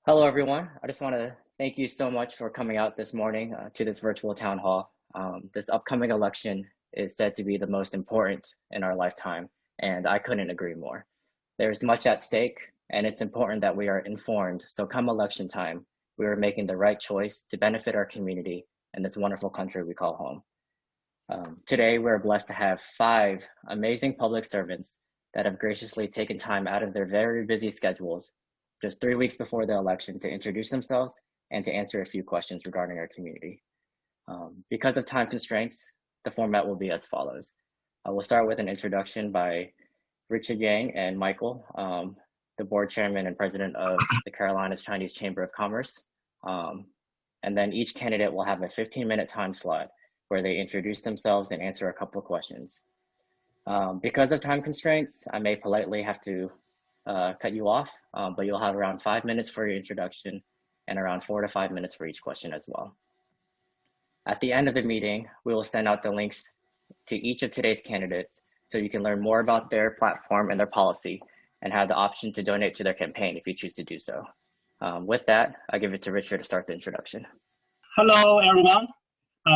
Hello, everyone. I just want to thank you so much for coming out this morning to this virtual town hall. This upcoming election is said to be the most important in our lifetime, and I couldn't agree more. There's much at stake, and it's important that we are informed. So come election time, we are making the right choice to benefit our community and this wonderful country we call home. Today, we're blessed to have 5 amazing public servants that have graciously taken time out of their very busy schedules just 3 weeks before the election to introduce themselves and to answer a few questions regarding our community. Because of time constraints, the format will be as follows. We'll start with an introduction by Richard Yang and Michael, the board chairman and president of the Carolinas Chinese Chamber of Commerce. And then each candidate will have a 15-minute time slot where they introduce themselves and answer a couple of questions. Because of time constraints, I may politely have to cut you off, but you'll have around 5 minutes for your introduction and around 4 to 5 minutes for each question as well. At the end of the meeting, we will send out the links to each of today's candidates so you can learn more about their platform and their policy and have the option to donate to their campaign if you choose to do so. With that, I give it to Richard to start the introduction. Hello, everyone.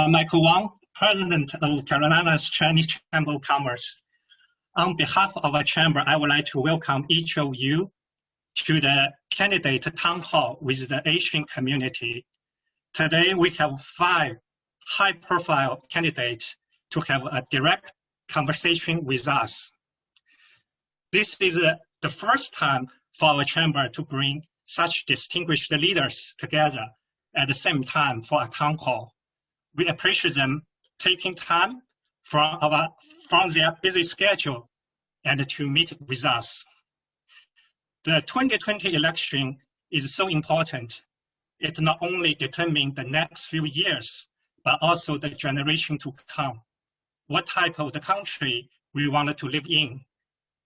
Michael Wang, president of Carolina's Chinese Chamber of Commerce. On behalf of our chamber, I would like to welcome each of you to the candidate town hall with the Asian community. Today, we have 5 high-profile candidates to have a direct conversation with us. This is the first time for our chamber to bring such distinguished leaders together at the same time for a town hall. We appreciate them taking time from their busy schedule and to meet with us. The 2020 election is so important. It not only determines the next few years, but also the generation to come. What type of the country we want to live in,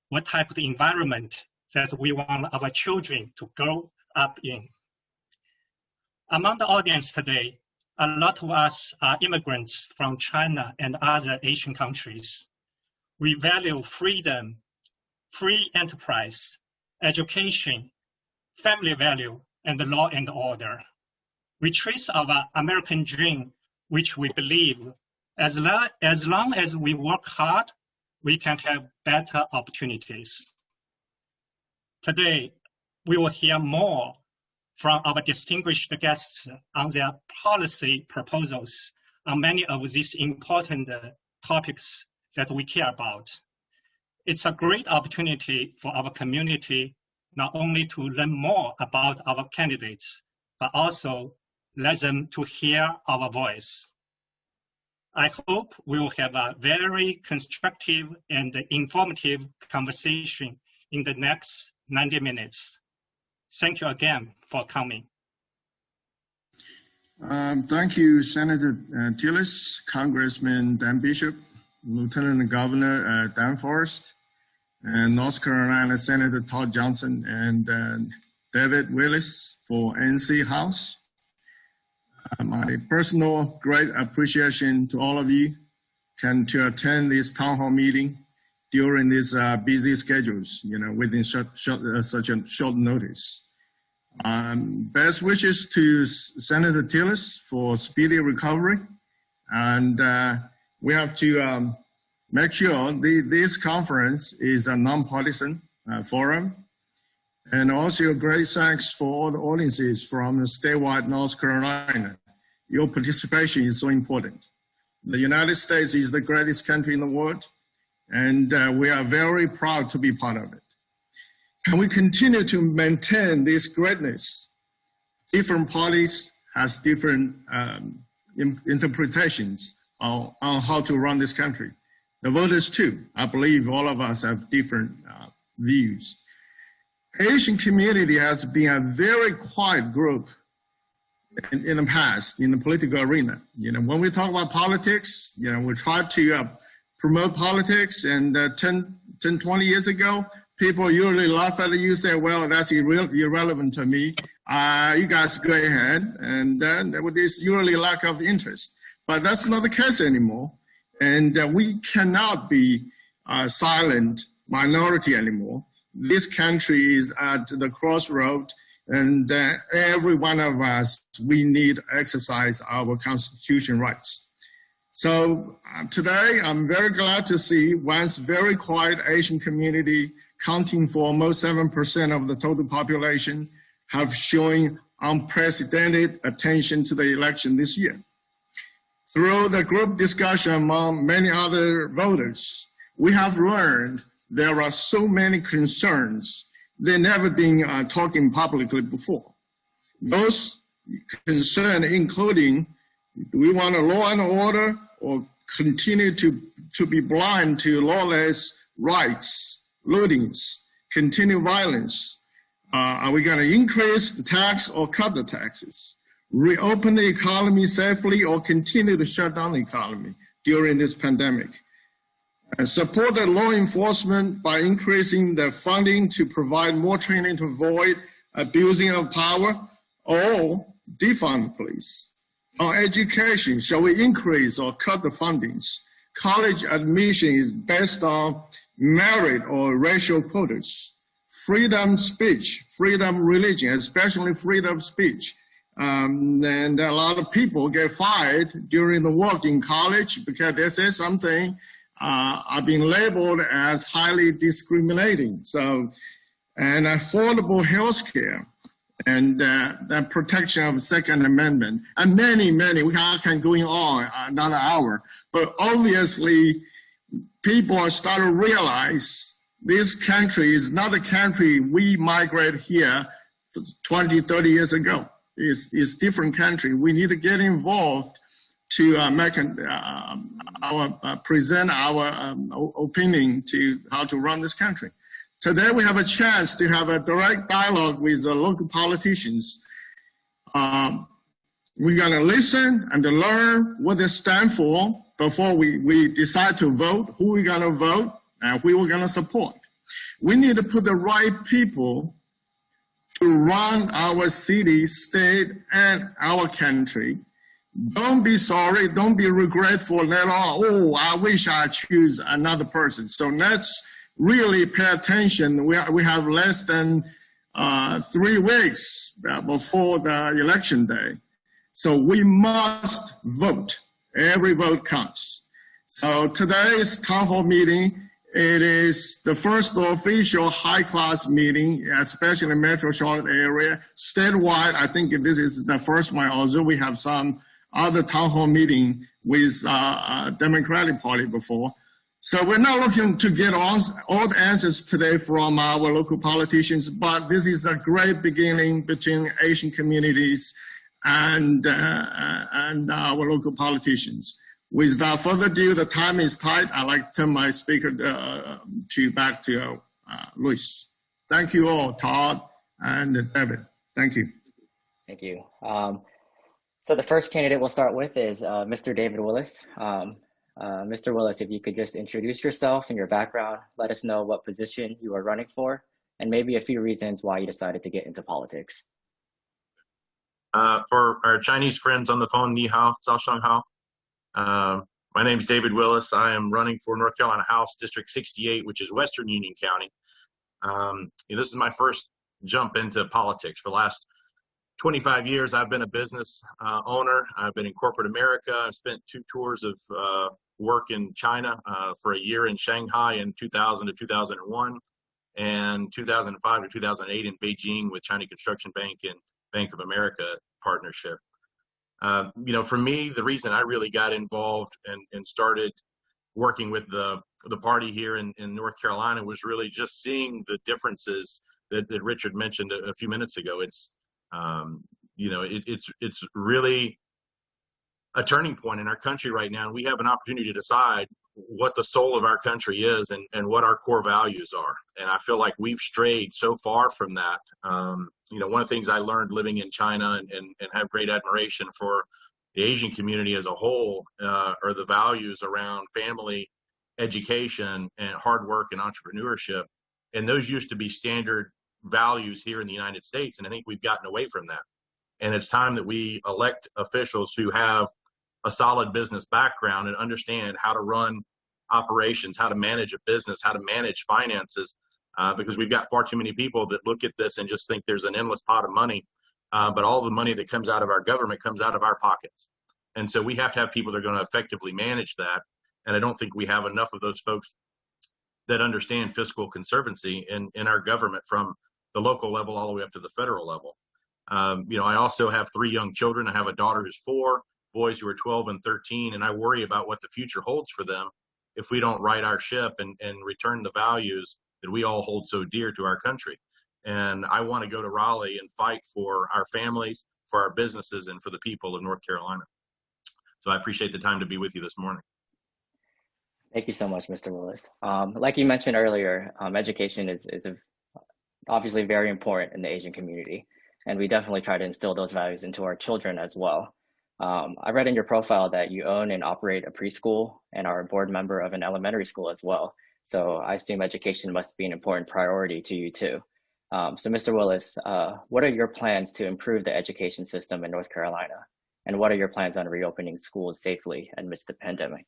what type of the environment that we want our children to grow up in. Among the audience today, a lot of us are immigrants from China and other Asian countries. We value freedom, free enterprise, education, family value, and law and order. We trace our American dream, which we believe as long as we work hard, we can have better opportunities. Today, we will hear more from our distinguished guests on their policy proposals on many of these important topics that we care about. It's a great opportunity for our community not only to learn more about our candidates, but also let them to hear our voice. I hope we will have a very constructive and informative conversation in the next 90 minutes. Thank you again for coming. Thank you, Senator Tillis, Congressman Dan Bishop, Lieutenant Governor Dan Forrest, and North Carolina Senator Todd Johnson and David Willis for NC House. My personal great appreciation to all of you to attend this town hall meeting during these busy schedules, within such a short notice. Best wishes to Senator Tillis for speedy recovery, and we have to make sure this conference is a nonpartisan forum. And also great thanks for all the audiences from statewide North Carolina. Your participation is so important. The United States is the greatest country in the world, and we are very proud to be part of it. Can we continue to maintain this greatness? Different parties has different interpretations on how to run this country. The voters too. I believe all of us have different views. Asian community has been a very quiet group in the past in the political arena. When we talk about politics, we try to promote politics, and 10, 20 years ago, people usually laugh at you, say, well, that's irrelevant to me. You guys go ahead, and then there was usually lack of interest. But that's not the case anymore, and we cannot be a silent minority anymore. This country is at the crossroad, And every one of us, we need to exercise our constitution rights. So today, I'm very glad to see once very quiet Asian community, counting for almost 7% of the total population, have shown unprecedented attention to the election this year. Through the group discussion among many other voters, we have learned there are so many concerns they've never been talking publicly before. Those concerns including, do we want a law and order or continue to be blind to lawless riots, lootings, continued violence? Are we going to increase the tax or cut the taxes? Reopen the economy safely or continue to shut down the economy during this pandemic? And support the law enforcement by increasing the funding to provide more training to avoid abusing of power, or defund police. On education, shall we increase or cut the fundings? College admission is based on merit or racial quotas. Freedom speech, freedom religion, especially freedom speech. And a lot of people get fired during the work in college because they say something are being labeled as highly discriminating. So, and affordable health care and the protection of the Second Amendment, and many, we can go on another hour. But obviously, people are starting to realize this country is not a country we migrated here 20, 30 years ago. It's a different country. We need to get involved to present our opinion to how to run this country. Today we have a chance to have a direct dialogue with the local politicians. We're going to listen and to learn what they stand for before we decide to vote, who we're going to vote, and who we're going to support. We need to put the right people to run our city, state, and our country. Don't be sorry, don't be regretful later on. Oh, I wish I choose another person. So let's really pay attention. We have less than 3 weeks before the election day. So we must vote. Every vote counts. So today's town hall meeting, it is the first official high-class meeting, especially in the Metro Charlotte area. Statewide, I think this is the first one, although we have some other town hall meeting with Democratic Party before. So we're not looking to get all the answers today from our local politicians, but this is a great beginning between Asian communities and our local politicians. Without further ado, the time is tight. I'd like to turn my speaker back to Luis. Thank you all, Todd and David. Thank you. Thank you. So the first candidate we'll start with is Mr. David Willis. Mr. Willis, if you could just introduce yourself and your background, let us know what position you are running for, and maybe a few reasons why you decided to get into politics. For our Chinese friends on the phone, ni hao, zao shang hao. My name is David Willis. I am running for North Carolina House District 68, which is Western Union County. This is my first jump into politics. For the last 25 years, I've been a business owner. I've been in corporate America. I've spent 2 tours of work in China for a year in Shanghai in 2000 to 2001, and 2005 to 2008 in Beijing with China Construction Bank and Bank of America partnership. For me, the reason I really got involved and started working with the party here in North Carolina was really just seeing the differences that Richard mentioned a few minutes ago. It's it's really a turning point in our country right now, and we have an opportunity to decide what the soul of our country is and what our core values are. And I feel like we've strayed so far from that. One of the things I learned living in China and have great admiration for the Asian community as a whole are the values around family, education, and hard work and entrepreneurship. And those used to be standard values here in the United States, and I think we've gotten away from that. And it's time that we elect officials who have a solid business background and understand how to run operations, how to manage a business, how to manage finances, because we've got far too many people that look at this and just think there's an endless pot of money, but all the money that comes out of our government comes out of our pockets. And so we have to have people that are going to effectively manage that. And I don't think we have enough of those folks that understand fiscal conservancy in our government, from the local level all the way up to the federal level. I also have 3 young children. I have a daughter who's 4, boys who are 12 and 13, and I worry about what the future holds for them if we don't right our ship and return the values that we all hold so dear to our country. And I want to go to Raleigh and fight for our families, for our businesses, and for the people of North Carolina. So I appreciate the time to be with you this morning. Thank you so much, Mr. Willis. Like you mentioned earlier, education is obviously very important in the Asian community, and we definitely try to instill those values into our children as well. I read in your profile that you own and operate a preschool and are a board member of an elementary school as well. So I assume education must be an important priority to you too. So Mr. Willis, what are your plans to improve the education system in North Carolina? And what are your plans on reopening schools safely amidst the pandemic?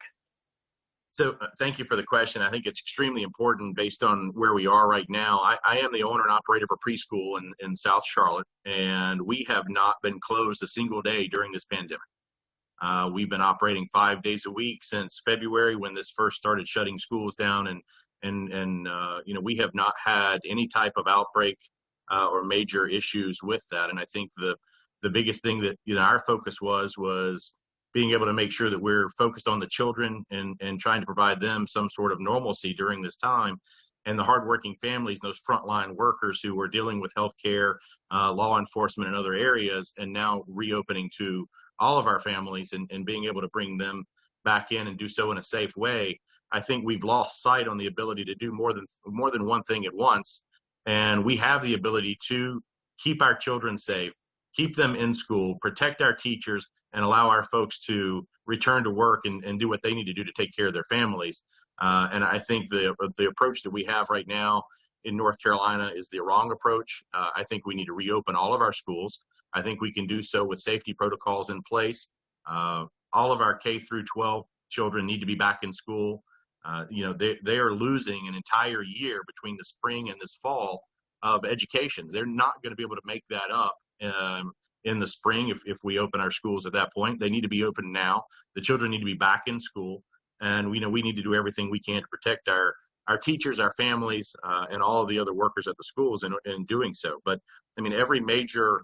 So thank you for the question. I think it's extremely important based on where we are right now. I am the owner and operator of a preschool in South Charlotte, and we have not been closed a single day during this pandemic. We've been operating 5 days a week since February, when this first started shutting schools down, and we have not had any type of outbreak or major issues with that. And I think the biggest thing that our focus was being able to make sure that we're focused on the children and trying to provide them some sort of normalcy during this time, and the hardworking families, those frontline workers who are dealing with healthcare, law enforcement, and other areas, and now reopening to all of our families and being able to bring them back in and do so in a safe way. I think we've lost sight on the ability to do more than one thing at once, and we have the ability to keep our children safe, keep them in school, protect our teachers, and allow our folks to return to work and do what they need to do to take care of their families. And I think the approach that we have right now in North Carolina is the wrong approach. I think we need to reopen all of our schools. I think we can do so with safety protocols in place. All of our K through 12 children need to be back in school. They are losing an entire year between the spring and this fall of education. They're not going to be able to make that up in the spring if we open our schools at that point. They need to be open now. The children need to be back in school, and we need to do everything we can to protect our teachers, our families, and all of the other workers at the schools in doing so. But I mean, every major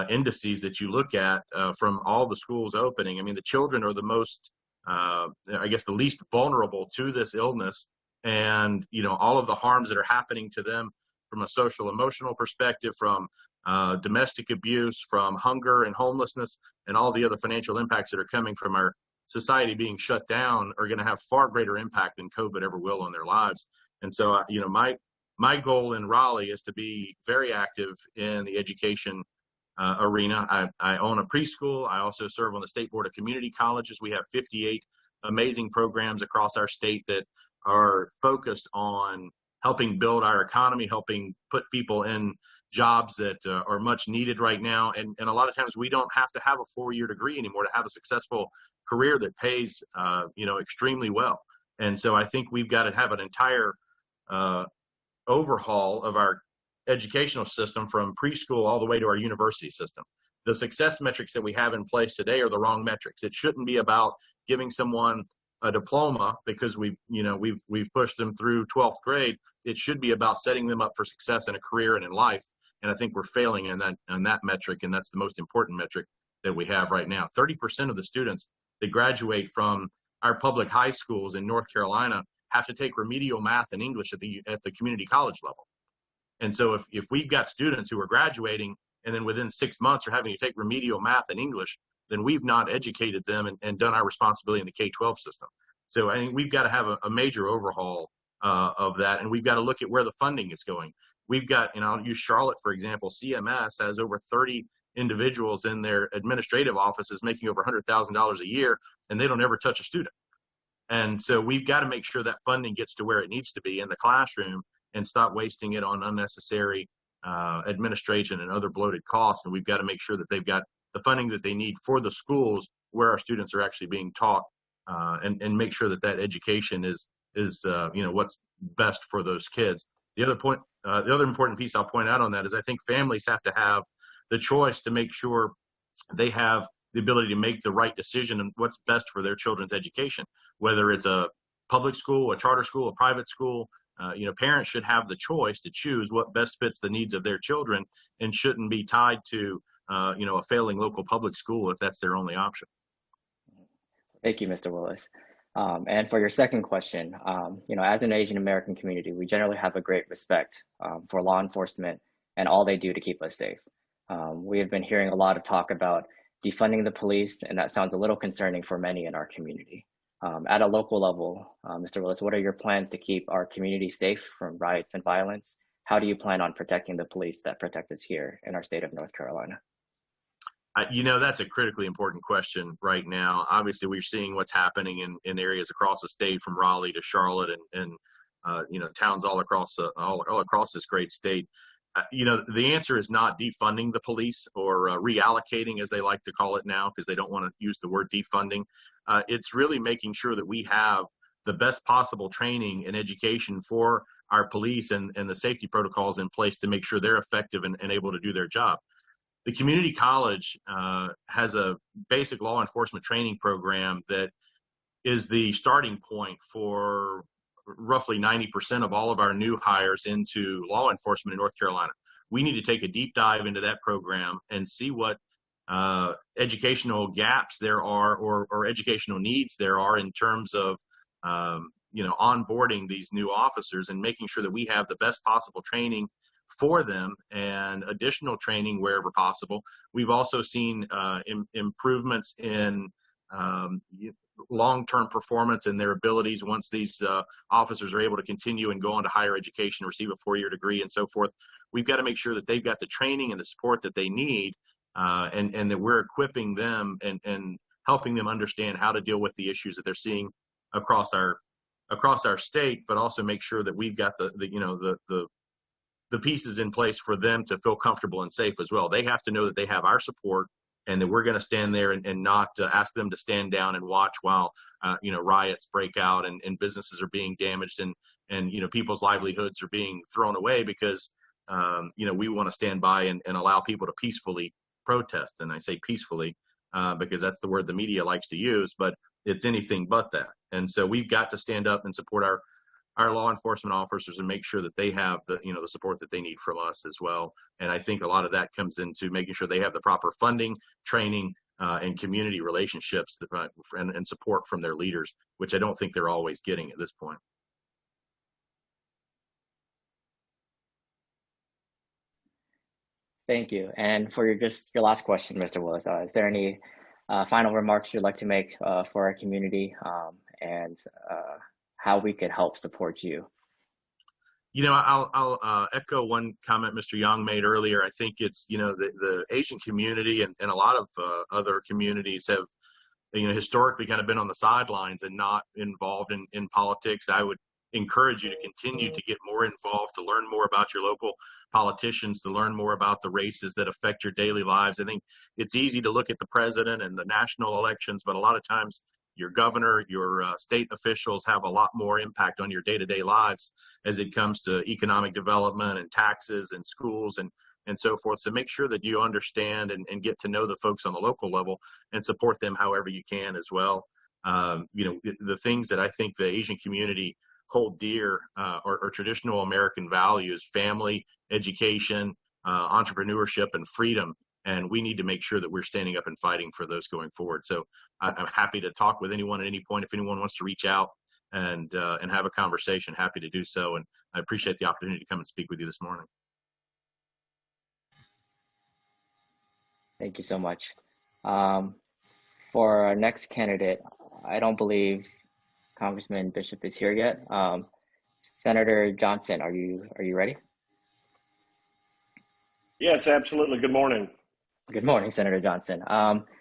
indices that you look at from all the schools opening, I mean, the children are the most, the least vulnerable to this illness, and all of the harms that are happening to them from a social emotional perspective, from domestic abuse, from hunger and homelessness, and all the other financial impacts that are coming from our society being shut down are going to have far greater impact than COVID ever will on their lives. And so, my goal in Raleigh is to be very active in the education arena. I own a preschool. I also serve on the State Board of Community Colleges. We have 58 amazing programs across our state that are focused on helping build our economy, helping put people in jobs that are much needed right now. And a lot of times we don't have to have a 4-year degree anymore to have a successful career that pays, extremely well. And so I think we've got to have an entire overhaul of our educational system, from preschool all the way to our university system. The success metrics that we have in place today are the wrong metrics. It shouldn't be about giving someone a diploma because we've pushed them through 12th grade. It should be about setting them up for success in a career and in life. And I think we're failing in that metric, and that's the most important metric that we have right now. 30% of the students that graduate from our public high schools in North Carolina have to take remedial math and English at the community college level. And so if we've got students who are graduating and then within 6 months are having to take remedial math and English, then we've not educated them and done our responsibility in the K-12 system. So I think we've got to have a major overhaul of that, and we've got to look at where the funding is going. We've got, I'll use Charlotte, for example. CMS has over 30 individuals in their administrative offices making over $100,000 a year, and they don't ever touch a student. And so we've got to make sure that funding gets to where it needs to be in the classroom and stop wasting it on unnecessary administration and other bloated costs. And we've got to make sure that they've got the funding that they need for the schools where our students are actually being taught, and make sure that education is what's best for those kids. The other important piece I'll point out on that is I think families have to have the choice to make sure they have the ability to make the right decision and what's best for their children's education, whether it's a public school, a charter school, a private school. Parents should have the choice to choose what best fits the needs of their children and shouldn't be tied to, a failing local public school if that's their only option. Thank you, Mr. Willis. And for your second question, as an Asian American community, we generally have a great respect for law enforcement and all they do to keep us safe. We have been hearing a lot of talk about defunding the police, and that sounds a little concerning for many in our community. At a local level, Mr. Willis, what are your plans to keep our community safe from riots and violence? How do you plan on protecting the police that protect us here in our state of North Carolina? That's a critically important question right now. Obviously, we're seeing what's happening in areas across the state, from Raleigh to Charlotte, and towns all across this great state. The answer is not defunding the police or reallocating, as they like to call it now, because they don't want to use the word defunding. It's really making sure that we have the best possible training and education for our police and the safety protocols in place to make sure they're effective and able to do their job. The community college has a basic law enforcement training program that is the starting point for roughly 90% of all of our new hires into law enforcement in North Carolina. We need to take a deep dive into that program and see what educational gaps there are or educational needs there are in terms of onboarding these new officers and making sure that we have the best possible training for them and additional training wherever possible. We've also seen improvements in long-term performance and their abilities once these officers are able to continue and go on to higher education, receive a 4-year degree and so forth. We've got to make sure that they've got the training and the support that they need and that we're equipping them and helping them understand how to deal with the issues that they're seeing across our state, but also make sure that we've got the pieces in place for them to feel comfortable and safe as well. They have to know that they have our support and that we're going to stand there and not ask them to stand down and watch while riots break out and businesses are being damaged and people's livelihoods are being thrown away because we want to stand by and allow people to peacefully protest. And I say peacefully because that's the word the media likes to use, but it's anything but that. And so we've got to stand up and support our law enforcement officers and make sure that they have the support that they need from us as well. And I think a lot of that comes into making sure they have the proper funding, training, and community relationships and support from their leaders, which I don't think they're always getting at this point. Thank you. And for your last question, Mr. Willis, is there any final remarks you'd like to make for our community and how we could help support you? I'll echo one comment Mr. Young made earlier. I think it's, the Asian community and a lot of other communities have, historically kind of been on the sidelines and not involved in politics. I would encourage you to continue to get more involved, to learn more about your local politicians, to learn more about the races that affect your daily lives. I think it's easy to look at the president and the national elections, but a lot of times your governor, your state officials have a lot more impact on your day-to-day lives as it comes to economic development and taxes and schools and so forth. So make sure that you understand and get to know the folks on the local level and support them however you can as well. The things that I think the Asian community hold dear are traditional American values: family, education, entrepreneurship, and freedom. And we need to make sure that we're standing up and fighting for those going forward. So I'm happy to talk with anyone at any point. If anyone wants to reach out and have a conversation, happy to do so. And I appreciate the opportunity to come and speak with you this morning. Thank you so much. For our next candidate, I don't believe Congressman Bishop is here yet. Senator Johnson, are you ready? Yes, absolutely. Good morning. Good morning, Senator Johnson.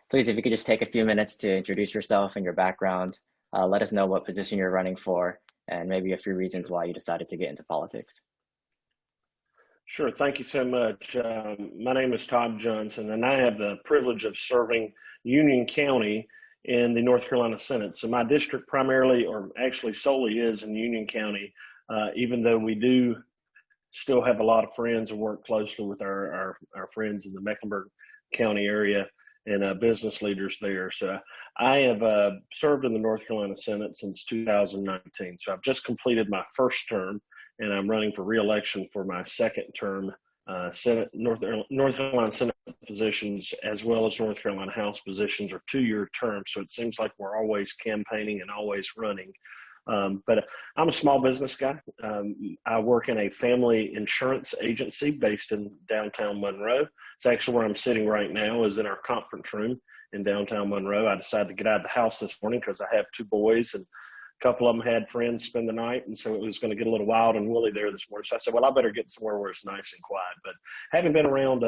Please, if you could just take a few minutes to introduce yourself and your background, let us know what position you're running for, and maybe a few reasons why you decided to get into politics. Sure. Thank you so much. My name is Todd Johnson, and I have the privilege of serving Union County in the North Carolina Senate. So my district primarily, or actually solely, is in Union County, even though we do still have a lot of friends and work closely with our friends in the Mecklenburg County area and business leaders there. So I have served in the North Carolina Senate since 2019. So I've just completed my first term, and I'm running for re-election for my second term. Senate North Carolina Senate positions as well as North Carolina House positions are 2-year terms. So it seems like we're always campaigning and always running. But I'm a small business guy. I work in a family insurance agency based in downtown Monroe. It's actually where I'm sitting right now is in our conference room in downtown Monroe. I decided to get out of the house this morning because I have 2 boys and a couple of them had friends spend the night. And so it was going to get a little wild and woolly there this morning. So I said, well, I better get somewhere where it's nice and quiet. But having been around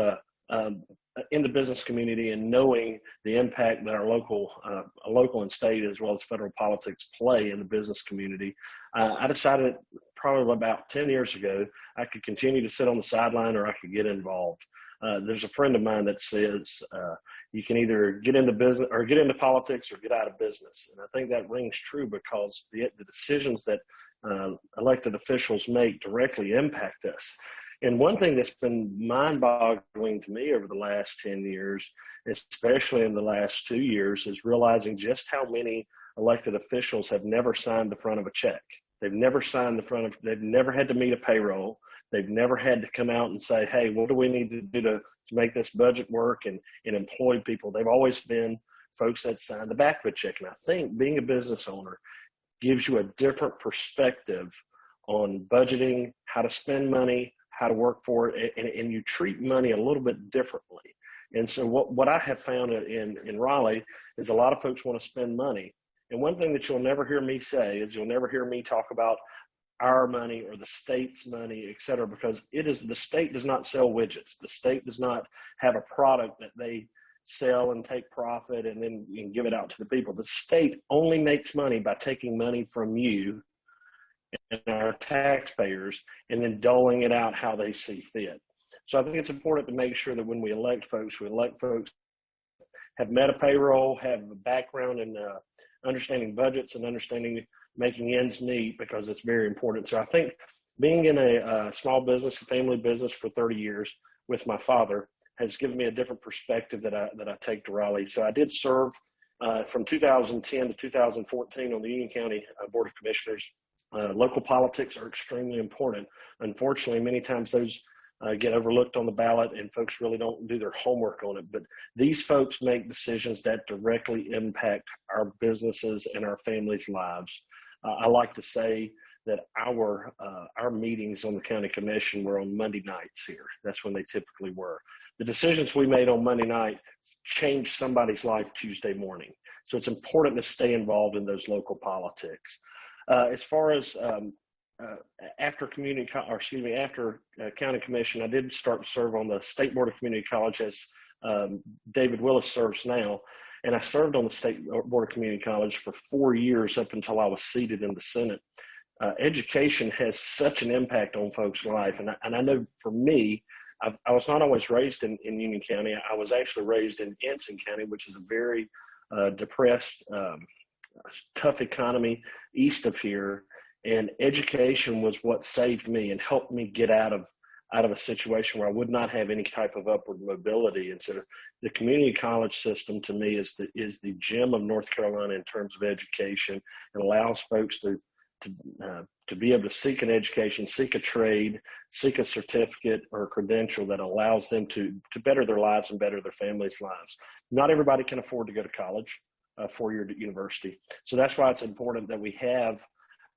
in the business community and knowing the impact that our local and state as well as federal politics play in the business community, I decided probably about 10 years ago I could continue to sit on the sideline or I could get involved. There's a friend of mine that says you can either get into business or get into politics or get out of business, and I think that rings true because the decisions that elected officials make directly impact us. And one thing that's been mind-boggling to me over the last 10 years, especially in the last 2 years, is realizing just how many elected officials have never signed the front of a check. They've never signed they've never had to meet a payroll. They've never had to come out and say, hey, what do we need to do to make this budget work and employ people? They've always been folks that sign the back of a check. And I think being a business owner gives you a different perspective on budgeting, how to spend money, how to work for it, and you treat money a little bit differently. And so what I have found in Raleigh is a lot of folks want to spend money. And one thing that you'll never hear me say is you'll never hear me talk about our money or the state's money, et cetera, because the state does not sell widgets. The state does not have a product that they sell and take profit and then give it out to the people. The state only makes money by taking money from you and our taxpayers and then doling it out how they see fit. So I think it's important to make sure that when we elect folks have met a payroll, have a background in understanding budgets and understanding making ends meet, because it's very important. So I think being in a small business, a family business for 30 years with my father has given me a different perspective that I take to Raleigh. So I did serve from 2010 to 2014 on the Union County Board of Commissioners. Local politics are extremely important. Unfortunately, many times those get overlooked on the ballot and folks really don't do their homework on it. But these folks make decisions that directly impact our businesses and our families' lives. I like to say that our meetings on the county commission were on Monday nights here. That's when they typically were. The decisions we made on Monday night changed somebody's life Tuesday morning. So it's important to stay involved in those local politics. As far as after county commission, I did start to serve on the State Board of Community College as David Willis serves now. And I served on the State Board of Community College for 4 years up until I was seated in the Senate. Education has such an impact on folks' life. And I know for me, I was not always raised in Union County. I was actually raised in Anson County, which is a very depressed, tough economy east of here. And education was what saved me and helped me get out of a situation where I would not have any type of upward mobility. And so the community college system to me is the gem of North Carolina in terms of education. It allows folks to be able to seek an education, seek a trade, seek a certificate or a credential that allows them to better their lives and better their families' lives. Not everybody can afford to go to college, a 4-year university. So that's why it's important that we have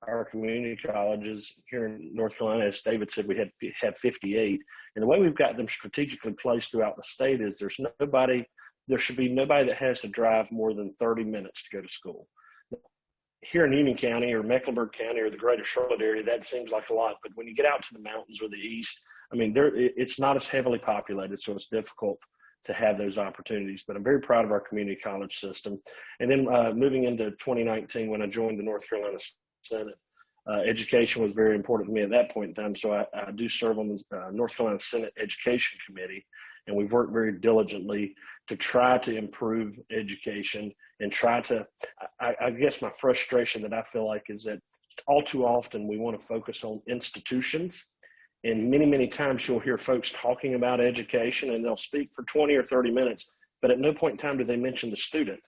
our community colleges here in North Carolina. As David said, we have 58. And the way we've got them strategically placed throughout the state is there should be nobody that has to drive more than 30 minutes to go to school. Here in Union County or Mecklenburg County or the greater Charlotte area, that seems like a lot. But when you get out to the mountains or the east, I mean, it's not as heavily populated, so it's difficult to have those opportunities. But I'm very proud of our community college system. And then moving into 2019, when I joined the North Carolina Senate, education was very important to me at that point in time. So I do serve on the North Carolina Senate Education Committee, and we've worked very diligently to try to improve education and I guess my frustration that I feel like is that all too often we want to focus on institutions And many, many times you'll hear folks talking about education and they'll speak for 20 or 30 minutes, but at no point in time do they mention the student.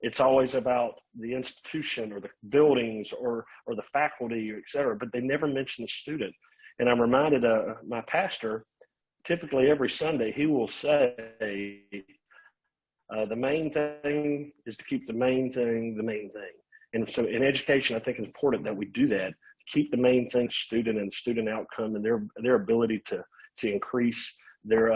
It's always about the institution or the buildings or the faculty, et cetera, but they never mention the student. And I'm reminded of my pastor, typically every Sunday, he will say, the main thing is to keep the main thing the main thing. And so in education, I think it's important that we do that, keep the main thing student and student outcome and their ability to increase their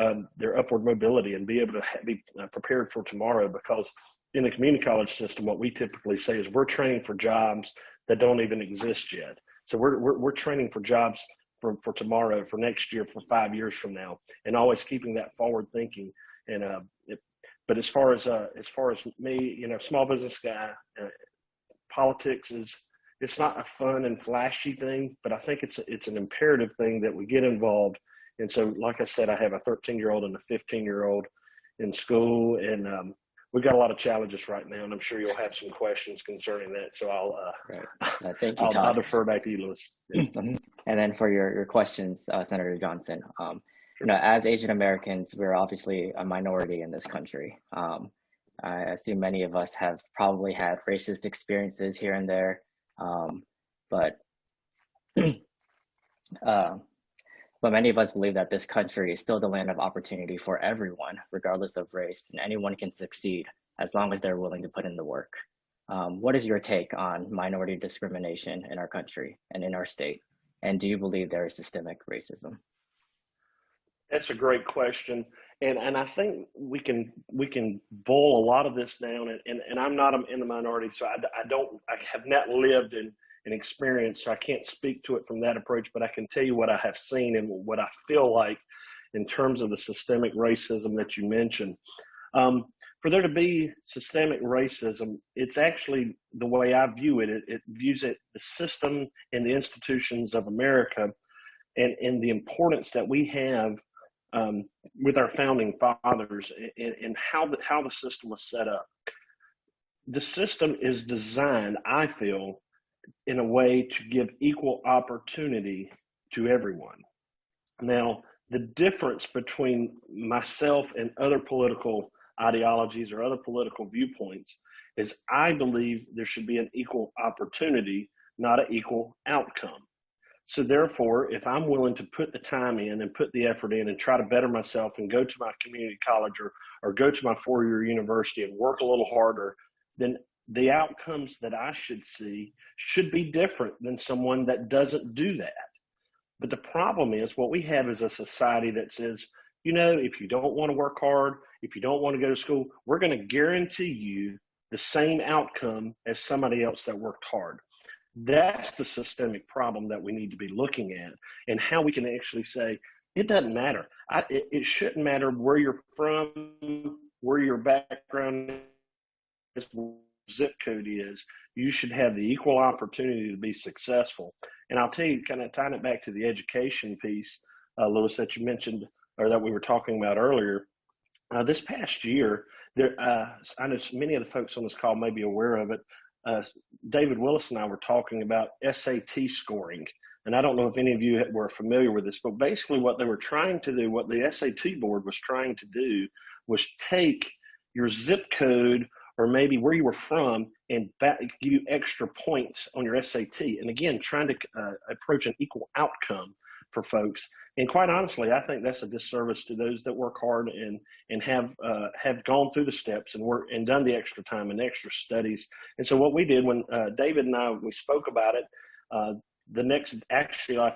upward mobility and be able to be prepared for tomorrow. Because in the community college system, what we typically say is we're training for jobs that don't even exist yet. So we're training for jobs for tomorrow, for next year, for 5 years from now, and always keeping that forward thinking. And but as far as me, small business guy, politics it's not a fun and flashy thing, but I think it's an imperative thing that we get involved. And so, like I said, I have a 13-year-old and a 15-year-old in school, and we've got a lot of challenges right now, and I'm sure you'll have some questions concerning that. So Thank you, Todd. I'll defer back to you, Lewis. Yeah. And then for your questions, Senator Johnson, as Asian Americans, we're obviously a minority in this country. I assume many of us have probably had racist experiences here and there, but many of us believe that this country is still the land of opportunity for everyone, regardless of race, and anyone can succeed as long as they're willing to put in the work. What is your take on minority discrimination in our country and in our state? And do you believe there is systemic racism? That's a great question. And I think we can boil a lot of this down, and I'm not in the minority, so I have not lived and experienced, so I can't speak to it from that approach, but I can tell you what I have seen and what I feel like in terms of the systemic racism that you mentioned. For there to be systemic racism, it's actually the way I view it. It views it, the system and the institutions of America and the importance that we have with our founding fathers and how the system was set up. The system is designed, I feel, in a way to give equal opportunity to everyone. Now, the difference between myself and other political ideologies or other political viewpoints is I believe there should be an equal opportunity, not an equal outcome. So therefore, if I'm willing to put the time in and put the effort in and try to better myself and go to my community college or go to my four-year university and work a little harder, then the outcomes that I should see should be different than someone that doesn't do that. But the problem is what we have is a society that says, if you don't want to work hard, if you don't want to go to school, we're going to guarantee you the same outcome as somebody else that worked hard. That's the systemic problem that we need to be looking at, and how we can actually say, it doesn't matter. It shouldn't matter where you're from, where your background is, zip code is. You should have the equal opportunity to be successful. And I'll tell you, kind of tying it back to the education piece, Lewis, that you mentioned, or that we were talking about earlier. This past year, I know many of the folks on this call may be aware of it. David Willis and I were talking about SAT scoring. And I don't know if any of you were familiar with this, but basically what they were trying to do, what the SAT board was trying to do, was take your zip code or maybe where you were from and give you extra points on your SAT. And again, trying to approach an equal outcome for folks. And quite honestly, I think that's a disservice to those that work hard and have gone through the steps and done the extra time and extra studies. And so what we did when David and we spoke about it, I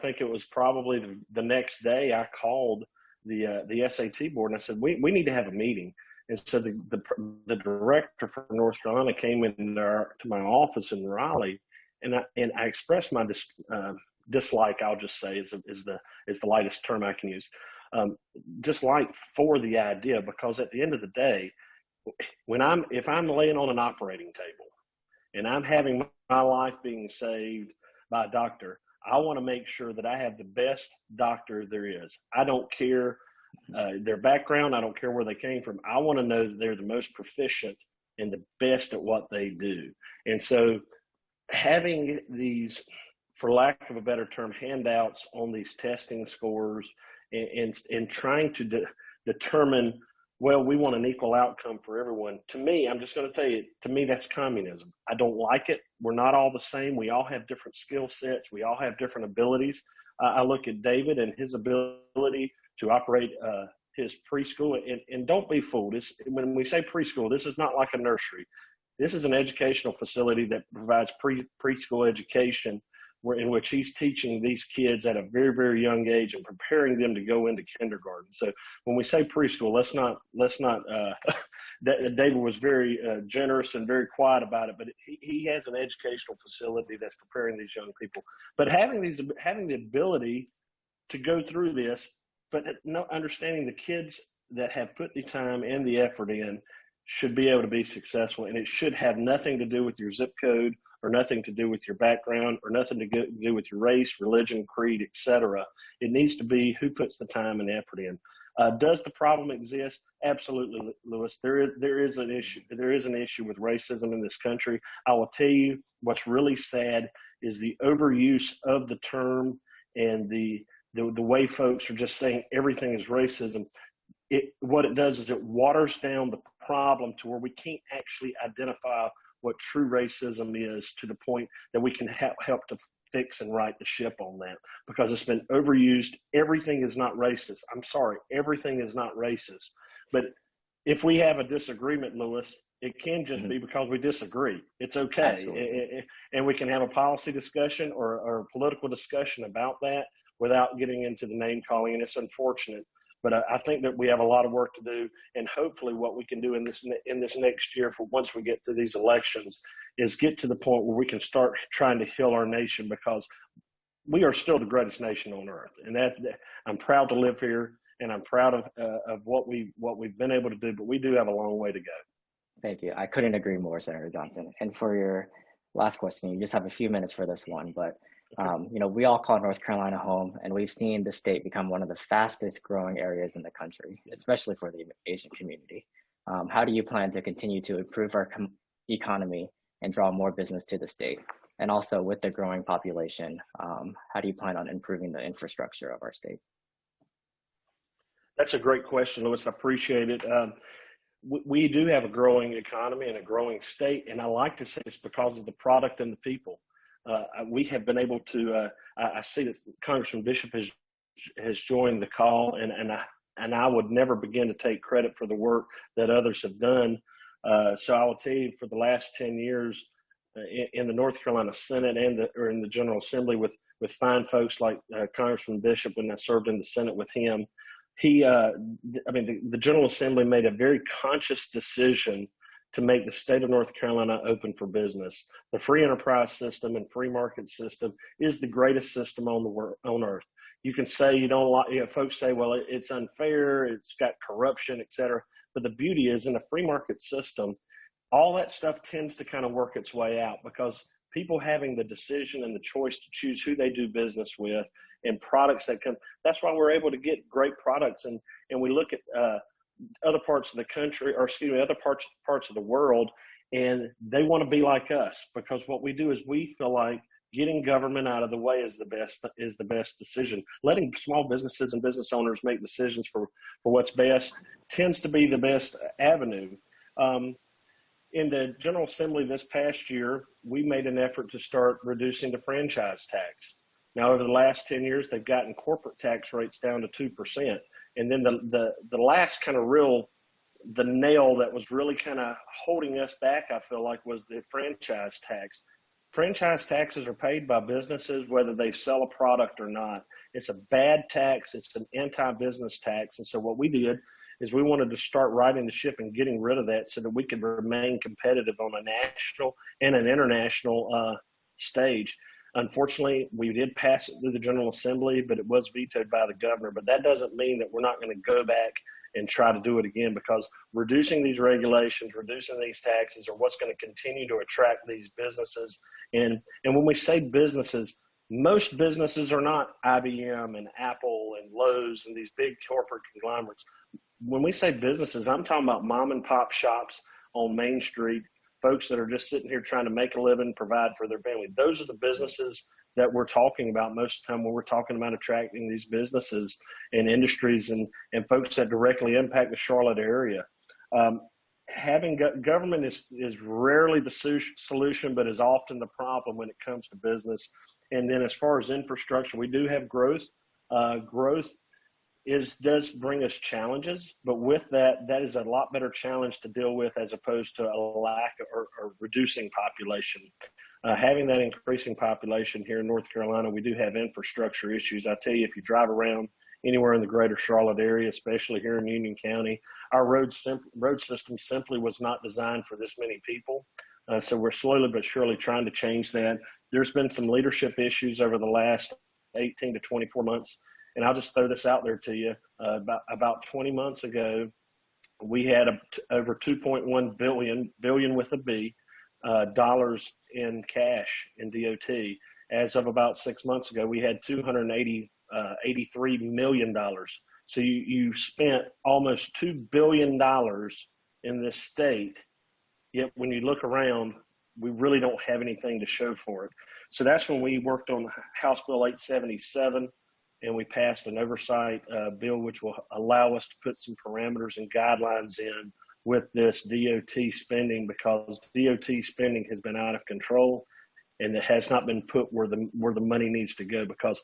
think it was probably the next day, I called the SAT board and I said, we need to have a meeting. And so the director for North Carolina came to my office in Raleigh, and I expressed my dislike. I'll just say is the lightest term I can use. Dislike for the idea, because at the end of the day, if I'm laying on an operating table and I'm having my life being saved by a doctor, I want to make sure that I have the best doctor there is. I don't care their background. I don't care where they came from. I want to know that they're the most proficient and the best at what they do. And so having these for lack of a better term, handouts on these testing scores and trying to determine, well, we want an equal outcome for everyone. To me, I'm just going to tell you, to me, that's communism. I don't like it. We're not all the same. We all have different skill sets. We all have different abilities. I look at David and his ability to operate his preschool, and don't be fooled. When we say preschool, this is not like a nursery. This is an educational facility that provides preschool education, in which he's teaching these kids at a very, very young age and preparing them to go into kindergarten. So when we say preschool, let's not David was very generous and very quiet about it, but he has an educational facility that's preparing these young people. But having the ability to go through this, but understanding the kids that have put the time and the effort in should be able to be successful, and it should have nothing to do with your zip code or nothing to do with your background or nothing to do with your race, religion, creed, etc. It needs to be who puts the time and effort in. Does the problem exist? Absolutely, Lewis. There is an issue. There is an issue with racism in this country. I will tell you what's really sad is the overuse of the term and the way folks are just saying everything is racism. What it does is it waters down the problem to where we can't actually identify what true racism is, to the point that we can help to fix and right the ship on that, because it's been overused. Everything is not racist. I'm sorry, everything is not racist. But if we have a disagreement, Lewis, it can just be because we disagree. It's okay. And we can have a policy discussion or a political discussion about that without getting into the name calling, and it's unfortunate. But I think that we have a lot of work to do, and hopefully what we can do in this next year, for once we get to these elections, is get to the point where we can start trying to heal our nation, because we are still the greatest nation on earth, and that I'm proud to live here, and I'm proud of what we've been able to do. But we do have a long way to go. Thank you. I couldn't agree more, Senator Johnson. And for your last question, you just have a few minutes for this one, but we all call North Carolina home, and we've seen the state become one of the fastest growing areas in the country, especially for the Asian community. How do you plan to continue to improve our economy and draw more business to the state? And also, with the growing population, how do you plan on improving the infrastructure of our state? That's a great question, Lewis. I appreciate it. We do have a growing economy and a growing state, and I like to say it's because of the product and the people. We have been able to, I see that Congressman Bishop has joined the call, and I would never begin to take credit for the work that others have done. So I will tell you, for the last 10 years in the North Carolina Senate or in the General Assembly with fine folks like Congressman Bishop, when I served in the Senate with him, the General Assembly made a very conscious decision to make the state of North Carolina open for business. The free enterprise system and free market system is the greatest system on earth. You can say you don't like, folks say, well, it's unfair, it's got corruption, et cetera. But the beauty is, in a free market system, all that stuff tends to kind of work its way out, because people having the decision and the choice to choose who they do business with and products that come, that's why we're able to get great products. And we look at other parts of the country, or excuse me, other parts of the world, and they want to be like us, because what we do is we feel like getting government out of the way is the best decision. Letting small businesses and business owners make decisions for what's best tends to be the best avenue. In the General Assembly this past year, we made an effort to start reducing the franchise tax. Now, over the last 10 years, they've gotten corporate tax rates down to 2%. And then the last kind of the nail that was really kind of holding us back, I feel like, was the franchise tax. Franchise taxes are paid by businesses whether they sell a product or not. It's a bad tax. It's an anti-business tax. And so what we did is we wanted to start righting the ship and getting rid of that, so that we could remain competitive on a national and an international stage. Unfortunately, we did pass it through the General Assembly, but it was vetoed by the governor. But that doesn't mean that we're not going to go back and try to do it again, because reducing these regulations, reducing these taxes are what's going to continue to attract these businesses. And when we say businesses, most businesses are not IBM and Apple and Lowe's and these big corporate conglomerates. When we say businesses, I'm talking about mom and pop shops on Main Street, folks that are just sitting here trying to make a living, provide for their family. Those are the businesses that we're talking about most of the time when we're talking about attracting these businesses and industries and folks that directly impact the Charlotte area. Having government is rarely the solution, but is often the problem when it comes to business. And then as far as infrastructure, we do have growth. Growth does bring us challenges, but with that is a lot better challenge to deal with as opposed to a lack or reducing population. Having that increasing population here in North Carolina, we do have infrastructure issues. I tell you, if you drive around anywhere in the greater Charlotte area, especially here in Union County, our road system simply was not designed for this many people. So we're slowly but surely trying to change that. There's been some leadership issues over the last 18 to 24 months. And I'll just throw this out there to you. About 20 months ago, we had over 2.1 billion with a B, dollars in cash in DOT. As of about 6 months ago, we had $83 million. So you spent almost $2 billion in this state, yet when you look around, we really don't have anything to show for it. So that's when we worked on House Bill 877, and we passed an oversight bill which will allow us to put some parameters and guidelines in with this DOT spending, because DOT spending has been out of control and it has not been put where the money needs to go. Because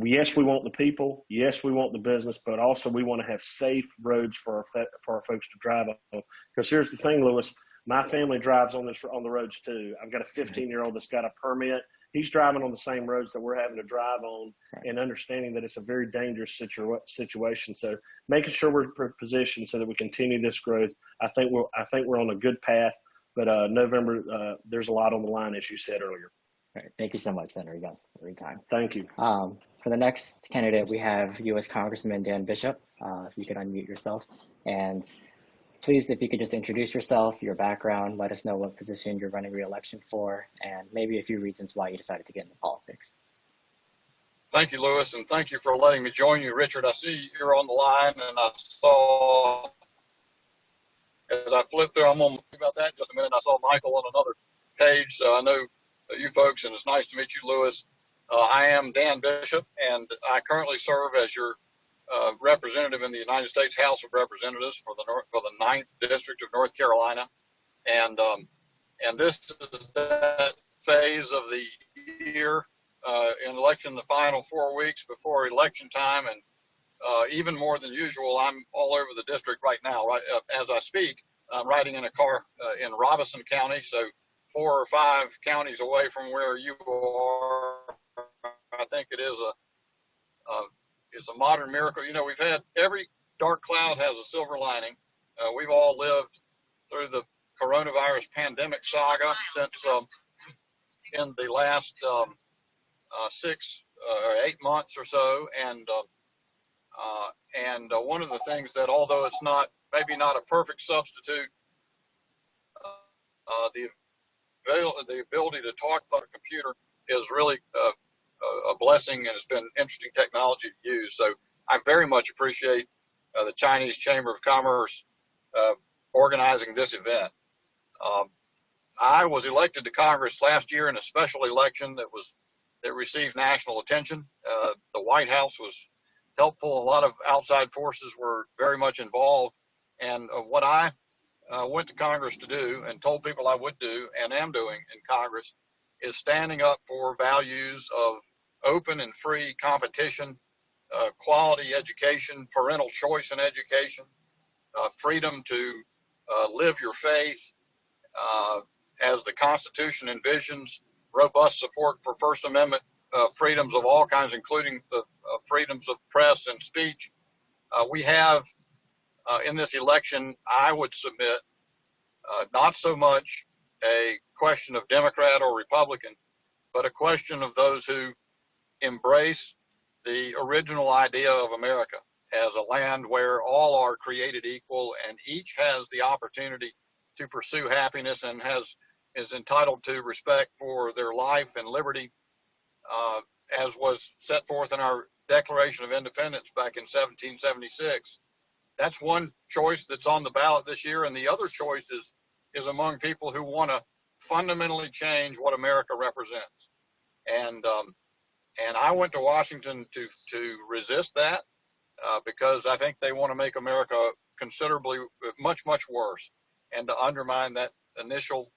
yes, we want the people, yes, we want the business, but also we want to have safe roads for our folks to drive on. Because here's the thing, Lewis, my family drives on the roads too. I've got a 15-year-old that's got a permit. He's driving on the same roads that we're having to drive on, and understanding that it's a very dangerous situation. So making sure we're positioned so that we continue this growth. I think we're on a good path, but November, there's a lot on the line, as you said earlier. All right. Thank you so much, Senator Youngst, for your time. Thank you. For the next candidate, we have U.S. Congressman Dan Bishop. If you could unmute yourself. And please, if you could just introduce yourself, your background, let us know what position you're running re-election for, and maybe a few reasons why you decided to get into politics. Thank you, Lewis, and thank you for letting me join you, Richard. I see you're on the line, and I saw, as I flipped through, I'm going to talk about that in just a minute. I saw Michael on another page, so I know you folks, and it's nice to meet you, Lewis. I am Dan Bishop, and I currently serve as your representative in the United States House of Representatives for the 9th District of North Carolina, and this is that phase of the year in election, the final 4 weeks before election time, and even more than usual, I'm all over the district right now. Right as I speak, I'm riding in a car in Robeson County, so 4 or 5 counties away from where you are. I think it is it's a modern miracle. You know, we've had, every dark cloud has a silver lining. We've all lived through the coronavirus pandemic saga since in the last 6 or 8 months or so. And one of the things that, although it's maybe not a perfect substitute, the ability to talk on a computer is really a blessing, and it's been interesting technology to use. So I very much appreciate the Chinese Chamber of Commerce organizing this event. I was elected to Congress last year in a special election that received national attention. The White House was helpful. A lot of outside forces were very much involved. And what I went to Congress to do, and told people I would do, and am doing in Congress, is standing up for values of open and free competition, quality education, parental choice in education, freedom to live your faith, as the Constitution envisions, robust support for First Amendment freedoms of all kinds, including the freedoms of press and speech. We have in this election, I would submit, not so much a question of Democrat or Republican, but a question of those who embrace the original idea of America as a land where all are created equal and each has the opportunity to pursue happiness and is entitled to respect for their life and liberty, as was set forth in our Declaration of Independence back in 1776. That's one choice that's on the ballot this year, and the other choice is among people who want to fundamentally change what America represents. And And I went to Washington to resist that because I think they want to make America considerably, much worse, and to undermine that initial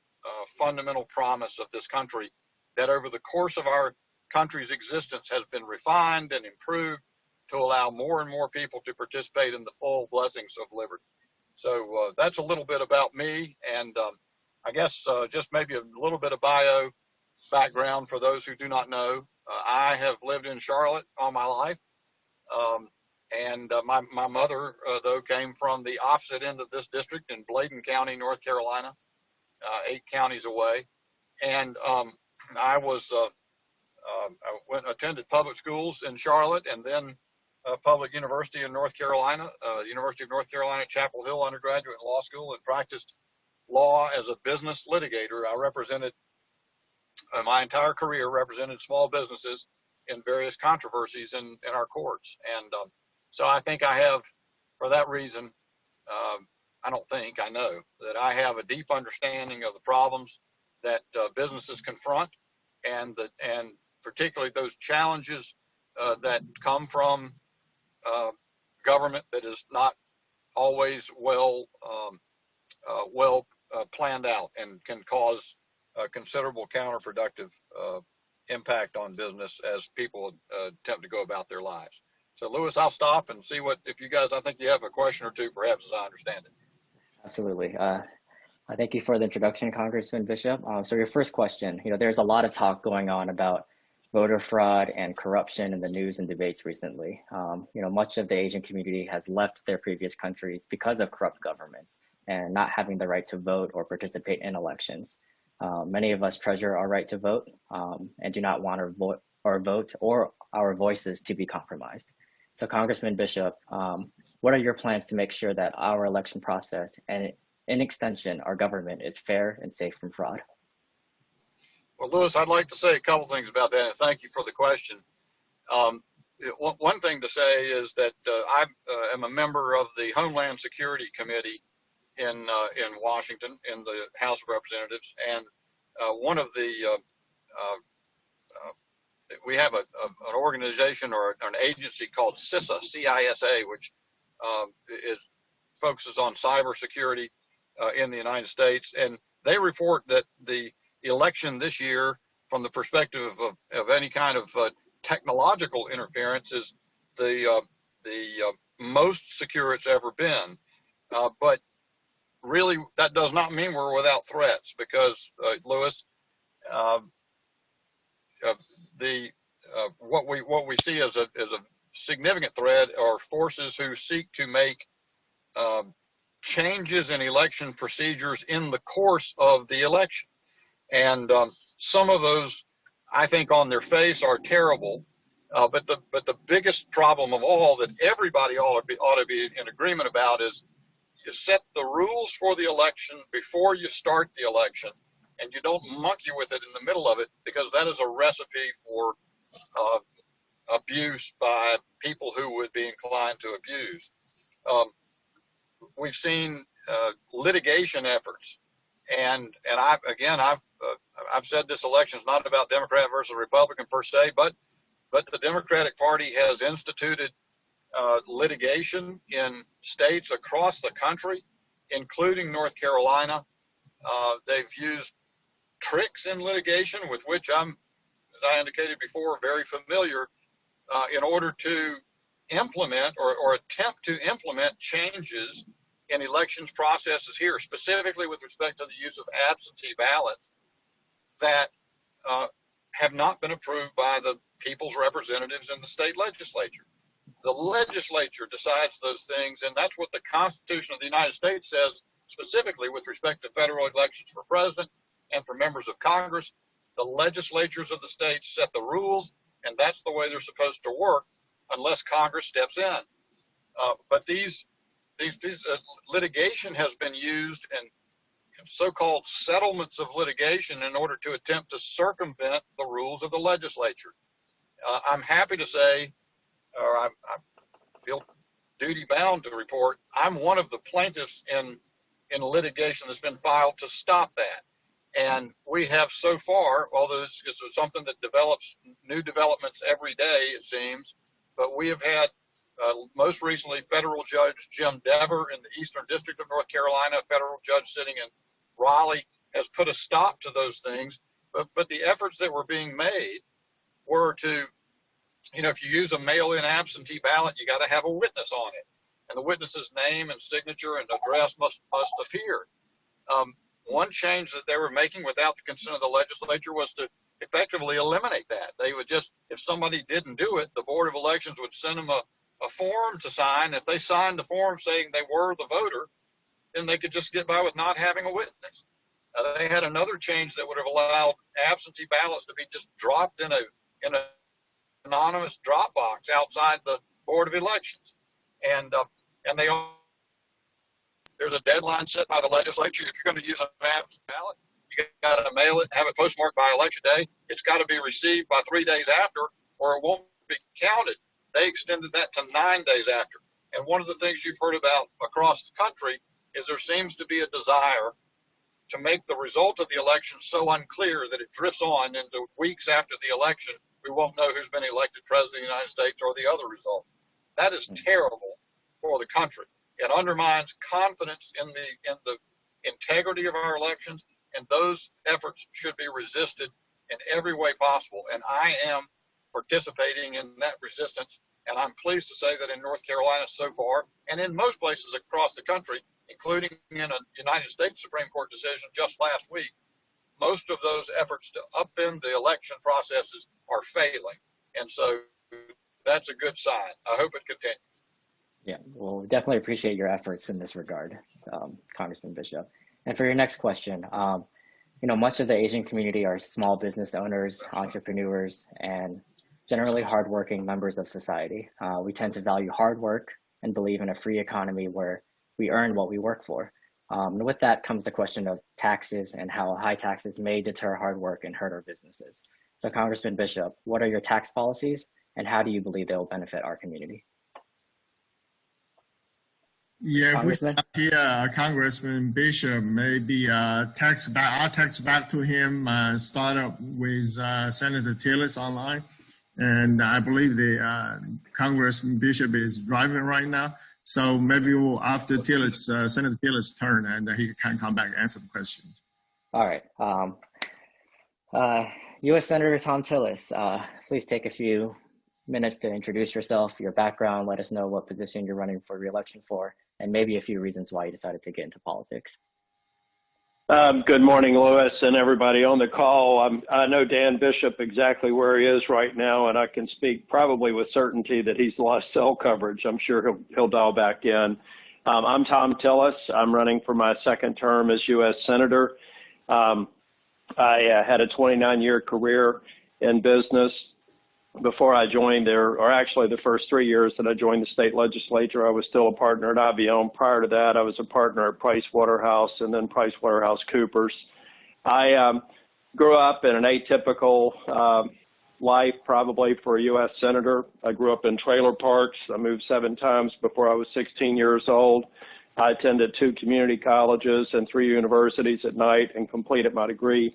fundamental promise of this country that over the course of our country's existence has been refined and improved to allow more and more people to participate in the full blessings of liberty. So that's a little bit about me, and I guess just maybe a little bit of bio background for those who do not know. I have lived in Charlotte all my life, and my mother, though, came from the opposite end of this district in Bladen County, North Carolina, 8 counties away. And I attended public schools in Charlotte, and then public university in North Carolina, University of North Carolina, Chapel Hill undergraduate law school, and practiced law as a business litigator. I represented my entire career represented small businesses in various controversies in our courts. And so I think I have, for that reason, I don't think, I know that I have a deep understanding of the problems that businesses confront, and particularly those challenges that come from government that is not always well planned out and can cause a considerable counterproductive impact on business as people attempt to go about their lives. So, Lewis, I'll stop and see if you guys, I think you have a question or two, perhaps, as I understand it. Absolutely. I thank you for the introduction, Congressman Bishop. So your first question, there's a lot of talk going on about voter fraud and corruption in the news and debates recently. Much of the Asian community has left their previous countries because of corrupt governments and not having the right to vote or participate in elections. Many of us treasure our right to vote and do not want our vote or our voices to be compromised. So Congressman Bishop, what are your plans to make sure that our election process and in extension, our government is fair and safe from fraud? Well, Lewis, I'd like to say a couple things about that, and thank you for the question. One thing to say is that I am a member of the Homeland Security Committee in Washington in the House of Representatives, and one of the we have an organization or an agency called CISA, C-I-S-A, which focuses on cybersecurity in the United States, and they report that the election this year, from the perspective of any kind of technological interference, is the most secure it's ever been. But really, that does not mean we're without threats, because Lewis, what we see as a significant threat are forces who seek to make changes in election procedures in the course of the election, and some of those, I think, on their face are terrible. But the biggest problem of all that everybody ought to be in agreement about is you set the rules for the election before you start the election, and you don't monkey with it in the middle of it, because that is a recipe for abuse by people who would be inclined to abuse. We've seen litigation efforts, and I've said this election is not about Democrat versus Republican per se, but the Democratic Party has instituted litigation in states across the country, including North Carolina. They've used tricks in litigation with which I'm, as I indicated before, very familiar, in order to implement or attempt to implement changes in elections processes here, specifically with respect to the use of absentee ballots that have not been approved by the people's representatives in the state legislature. The legislature decides those things, and that's what the Constitution of the United States says, specifically with respect to federal elections for president and for members of Congress. The legislatures of the states set the rules, and that's the way they're supposed to work unless Congress steps in. But these litigation has been used in so-called settlements of litigation in order to attempt to circumvent the rules of the legislature. I'm happy to say, or I feel duty-bound to report, I'm one of the plaintiffs in litigation that's been filed to stop that. And we have so far, although this is something that develops, new developments every day, it seems, but we have had most recently federal judge Jim Dever in the Eastern District of North Carolina, a federal judge sitting in Raleigh, has put a stop to those things. But the efforts that were being made were to, if you use a mail-in absentee ballot, you got to have a witness on it. And the witness's name and signature and address must appear. One change that they were making without the consent of the legislature was to effectively eliminate that. They would just, if somebody didn't do it, the Board of Elections would send them a form to sign. If they signed the form saying they were the voter, then they could just get by with not having a witness. They had another change that would have allowed absentee ballots to be just dropped in an anonymous drop box outside the Board of Elections. And there's a deadline set by the legislature. If you're going to use an absentee ballot, you got to mail it, have it postmarked by election day. It's got to be received by 3 days after, or it won't be counted. They extended that to 9 days after. And one of the things you've heard about across the country is there seems to be a desire to make the result of the election so unclear that it drifts on into weeks after the election. We won't know who's been elected president of the United States or the other results. That is terrible for the country. It undermines confidence in the integrity of our elections, and those efforts should be resisted in every way possible. And I am participating in that resistance, and I'm pleased to say that in North Carolina so far, and in most places across the country, including in a United States Supreme Court decision just last week, most of those efforts to upend the election processes are failing. And so that's a good sign. I hope it continues. Yeah, well, we definitely appreciate your efforts in this regard, Congressman Bishop. And for your next question, much of the Asian community are small business owners, entrepreneurs, and generally hardworking members of society. We tend to value hard work and believe in a free economy where we earn what we work for. And with that comes the question of taxes and how high taxes may deter hard work and hurt our businesses. So Congressman Bishop, what are your tax policies and how do you believe they will benefit our community? Yeah, if we hear Congressman Bishop, maybe I'll text back to him, start up with Senator Tillis online. And I believe the Congressman Bishop is driving right now. So maybe after Senator Tillis' turn, and he can come back and answer the questions. All right. U.S. Senator Thom Tillis, please take a few minutes to introduce yourself, your background, let us know what position you're running for re-election for, and maybe a few reasons why you decided to get into politics. Good morning, Louis, and everybody on the call. I know Dan Bishop exactly where he is right now, and I can speak probably with certainty that he's lost cell coverage. I'm sure he'll dial back in. I'm Thom Tillis. I'm running for my second term as U.S. Senator. I had a 29-year career in business. Before I joined there, or actually the first 3 years that I joined the state legislature, I was still a partner at IBM. Prior to that, I was a partner at Price Waterhouse and then Price Waterhouse Coopers. I grew up in an atypical life, probably for a U.S. Senator. I grew up in trailer parks. I moved 7 times before I was 16 years old. I attended 2 community colleges and 3 universities at night and completed my degree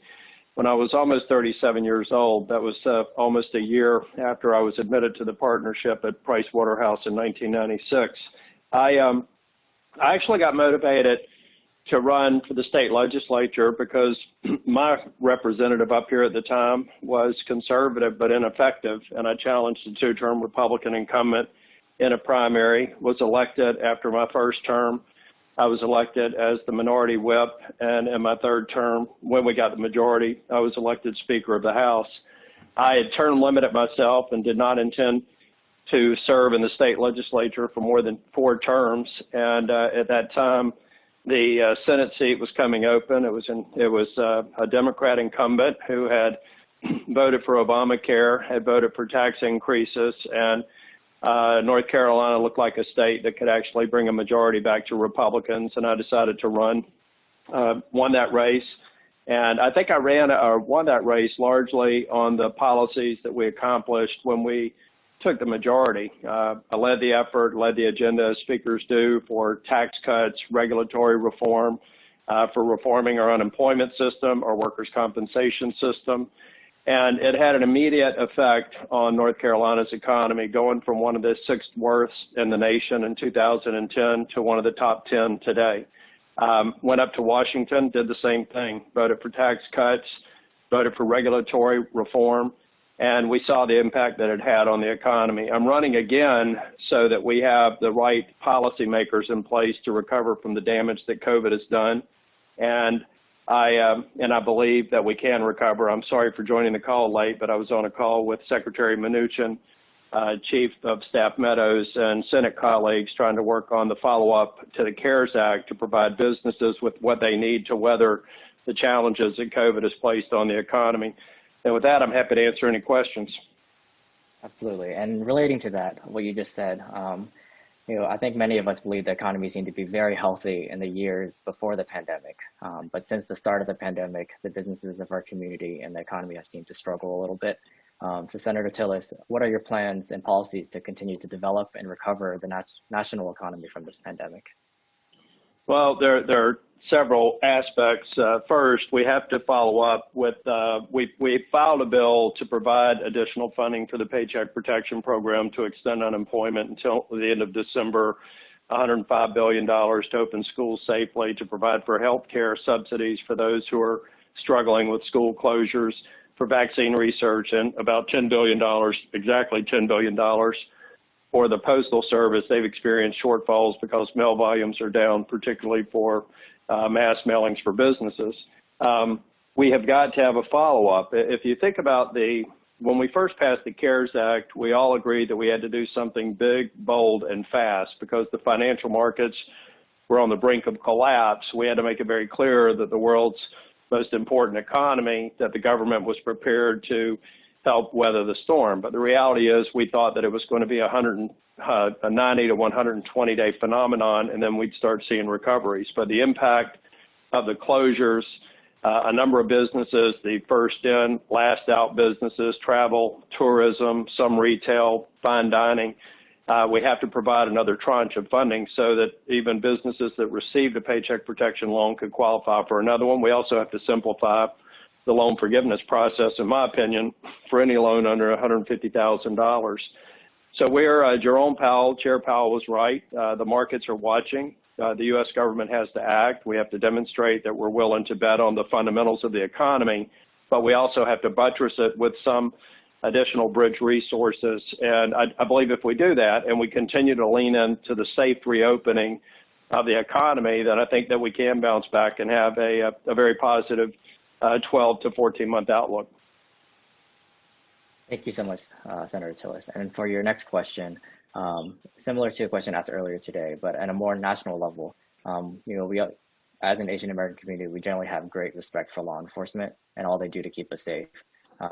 when I was almost 37 years old. That was almost a year after I was admitted to the partnership at Price Waterhouse in 1996. I actually got motivated to run for the state legislature because my representative up here at the time was conservative but ineffective, and I challenged a 2-term Republican incumbent in a primary, was elected after my first term. I was elected as the minority whip, and in my 3rd term, when we got the majority, I was elected Speaker of the House. I had term limited myself and did not intend to serve in the state legislature for more than 4 terms, and at that time, the Senate seat was coming open. It was a Democrat incumbent who had voted for Obamacare, had voted for tax increases, and North Carolina looked like a state that could actually bring a majority back to Republicans, and I decided to run, won that race. And I think I won that race largely on the policies that we accomplished when we took the majority. I led the effort, led the agenda, as speakers do, for tax cuts, regulatory reform, for reforming our unemployment system, our workers' compensation system. And it had an immediate effect on North Carolina's economy, going from one of the sixth worst in the nation in 2010 to one of the top 10 today. Went up to Washington, did the same thing, voted for tax cuts, voted for regulatory reform, and we saw the impact that it had on the economy. I'm running again so that we have the right policymakers in place to recover from the damage that COVID has done. And I believe that we can recover. I'm sorry for joining the call late, but I was on a call with Secretary Mnuchin, Chief of Staff Meadows, and Senate colleagues trying to work on the follow-up to the CARES Act to provide businesses with what they need to weather the challenges that COVID has placed on the economy. And with that, I'm happy to answer any questions. Absolutely. And relating to that, what you just said, I think many of us believe the economy seemed to be very healthy in the years before the pandemic. But since the start of the pandemic, the businesses of our community and the economy have seemed to struggle a little bit. So Senator Tillis, what are your plans and policies to continue to develop and recover the national economy from this pandemic? Well, there are several aspects. First, we have to follow up with, we filed a bill to provide additional funding for the Paycheck Protection Program to extend unemployment until the end of December, $105 billion to open schools safely, to provide for health care subsidies for those who are struggling with school closures, for vaccine research, and about $10 billion, exactly $10 billion for the Postal Service. They've experienced shortfalls because mail volumes are down, particularly for mass mailings for businesses. We have got to have a follow-up. If you think about when we first passed the CARES Act, we all agreed that we had to do something big, bold, and fast because the financial markets were on the brink of collapse. We had to make it very clear that the world's most important economy, that the government was prepared to help weather the storm. But the reality is we thought that it was going to be a 90 to 120 day phenomenon, and then we'd start seeing recoveries. But the impact of the closures, a number of businesses, the first in, last out businesses, travel, tourism, some retail, fine dining, we have to provide another tranche of funding so that even businesses that received a Paycheck Protection loan could qualify for another one. We also have to simplify the loan forgiveness process, in my opinion, for any loan under $150,000. So Jerome Powell, Chair Powell was right. The markets are watching. The U.S. government has to act. We have to demonstrate that we're willing to bet on the fundamentals of the economy, but we also have to buttress it with some additional bridge resources. And I believe if we do that and we continue to lean into the safe reopening of the economy, then I think that we can bounce back and have a very positive 12 to 14-month outlook. Thank you so much, Senator Tillis. And for your next question, similar to a question asked earlier today, but at a more national level, we, as an Asian American community, we generally have great respect for law enforcement and all they do to keep us safe.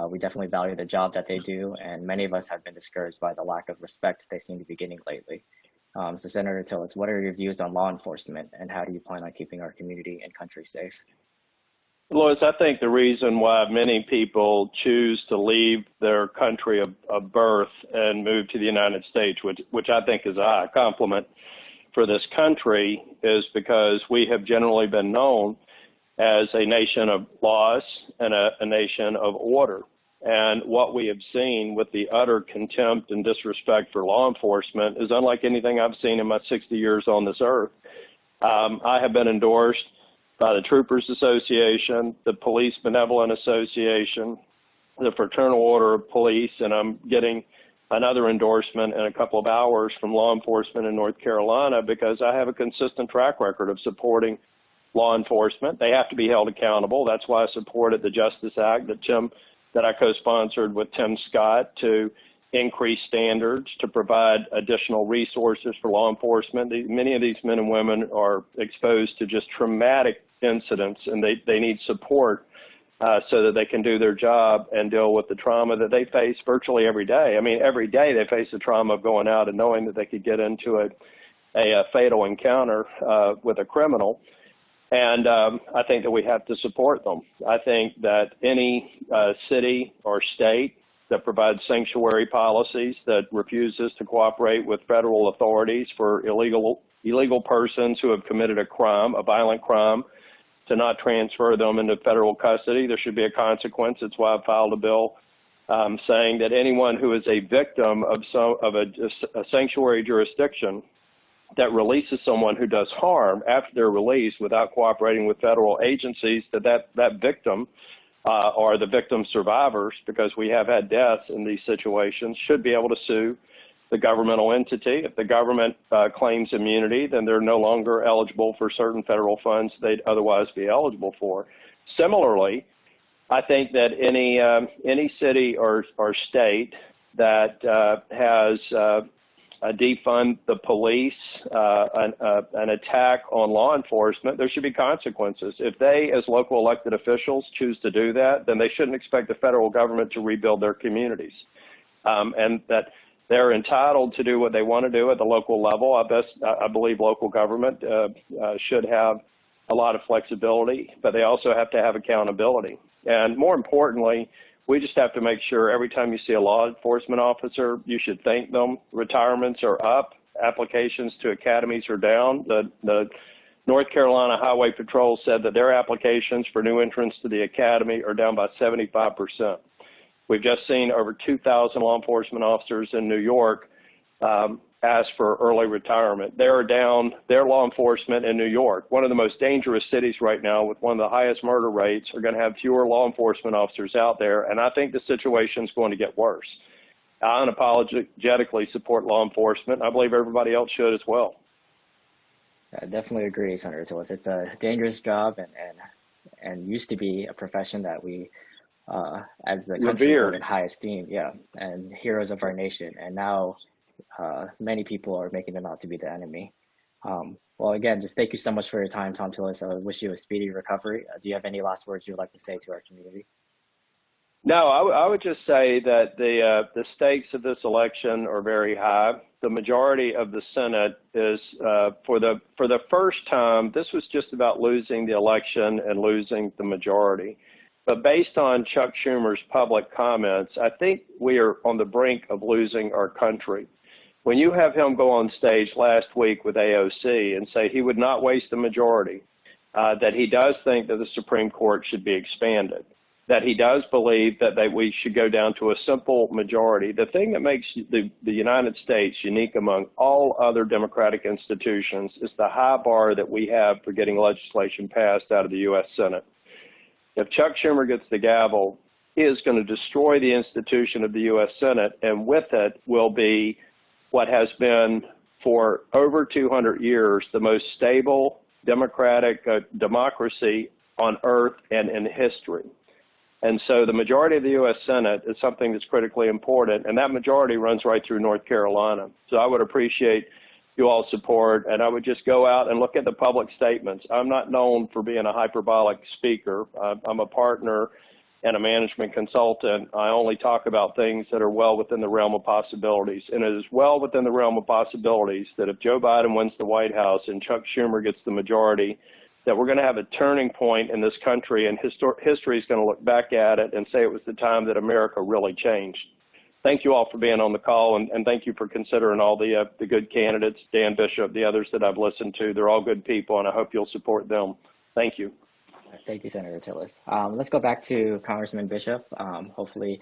We definitely value the job that they do, and many of us have been discouraged by the lack of respect they seem to be getting lately. So Senator Tillis, what are your views on law enforcement, and how do you plan on keeping our community and country safe? Louis, I think the reason why many people choose to leave their country of birth and move to the United States, which I think is a high compliment for this country, is because we have generally been known as a nation of laws and a nation of order. And what we have seen with the utter contempt and disrespect for law enforcement is unlike anything I've seen in my 60 years on this earth. I have been endorsed by the Troopers Association, the Police Benevolent Association, the Fraternal Order of Police, and I'm getting another endorsement in a couple of hours from law enforcement in North Carolina because I have a consistent track record of supporting law enforcement. They have to be held accountable. That's why I supported the Justice Act that I co-sponsored with Tim Scott to increase standards, to provide additional resources for law enforcement. Many of these men and women are exposed to just traumatic incidents, and they need support so that they can do their job and deal with the trauma that they face virtually every day. I mean, every day they face the trauma of going out and knowing that they could get into a fatal encounter with a criminal. And I think that we have to support them. I think that any city or state that provides sanctuary policies, that refuses to cooperate with federal authorities for illegal persons who have committed a crime, a violent crime, to not transfer them into federal custody. There should be a consequence. That's why I filed a bill saying that anyone who is a victim of a sanctuary jurisdiction that releases someone who does harm after they're released without cooperating with federal agencies, that victim or the victim survivors, because we have had deaths in these situations, should be able to sue the governmental entity. If the government claims immunity, then they're no longer eligible for certain federal funds they'd otherwise be eligible for. Similarly, I think that any city or state that has defund the police, an attack on law enforcement, there should be consequences. If they, as local elected officials, choose to do that, then they shouldn't expect the federal government to rebuild their communities. And that they're entitled to do what they want to do at the local level. I believe local government should have a lot of flexibility, but they also have to have accountability. And more importantly, we just have to make sure every time you see a law enforcement officer, you should thank them. Retirements are up. Applications to academies are down. The North Carolina Highway Patrol said that their applications for new entrants to the academy are down by 75%. We've just seen over 2,000 law enforcement officers in New York ask for early retirement. They're down their law enforcement in New York, one of the most dangerous cities right now with one of the highest murder rates, are going to have fewer law enforcement officers out there. And I think the situation is going to get worse. I unapologetically support law enforcement. I believe everybody else should as well. I definitely agree, Senator Tillis. It's a dangerous job and used to be a profession that we, as the country, hold in high esteem, and heroes of our nation. And now many people are making them out to be the enemy. Well, again, just thank you so much for your time, Thom Tillis. I wish you a speedy recovery. Do you have any last words you would like to say to our community? No, I would just say that the stakes of this election are very high. The majority of the Senate is, for the first time, this was just about losing the election and losing the majority. But based on Chuck Schumer's public comments, I think we are on the brink of losing our country. When you have him go on stage last week with AOC and say he would not waste the majority, that he does think that the Supreme Court should be expanded, that he does believe that we should go down to a simple majority. The thing that makes the United States unique among all other democratic institutions is the high bar that we have for getting legislation passed out of the U.S. Senate. If Chuck Schumer gets the gavel, he is going to destroy the institution of the U.S. Senate, and with it will be what has been for over 200 years the most stable democratic democracy on earth and in history. And so the majority of the U.S. Senate is something that's critically important, and that majority runs right through North Carolina. So I would appreciate you all's support, and I would just go out and look at the public statements. I'm not known for being a hyperbolic speaker. I'm a partner and a management consultant. I only talk about things that are well within the realm of possibilities, and it is well within the realm of possibilities that if Joe Biden wins the White House and Chuck Schumer gets the majority, that we're going to have a turning point in this country, and history is going to look back at it and say it was the time that America really changed. Thank you all for being on the call, and thank you for considering all the good candidates, Dan Bishop, the others that I've listened to. They're all good people, and I hope you'll support them. Thank you. Thank you, Senator Tillis. Let's go back to Congressman Bishop. Hopefully,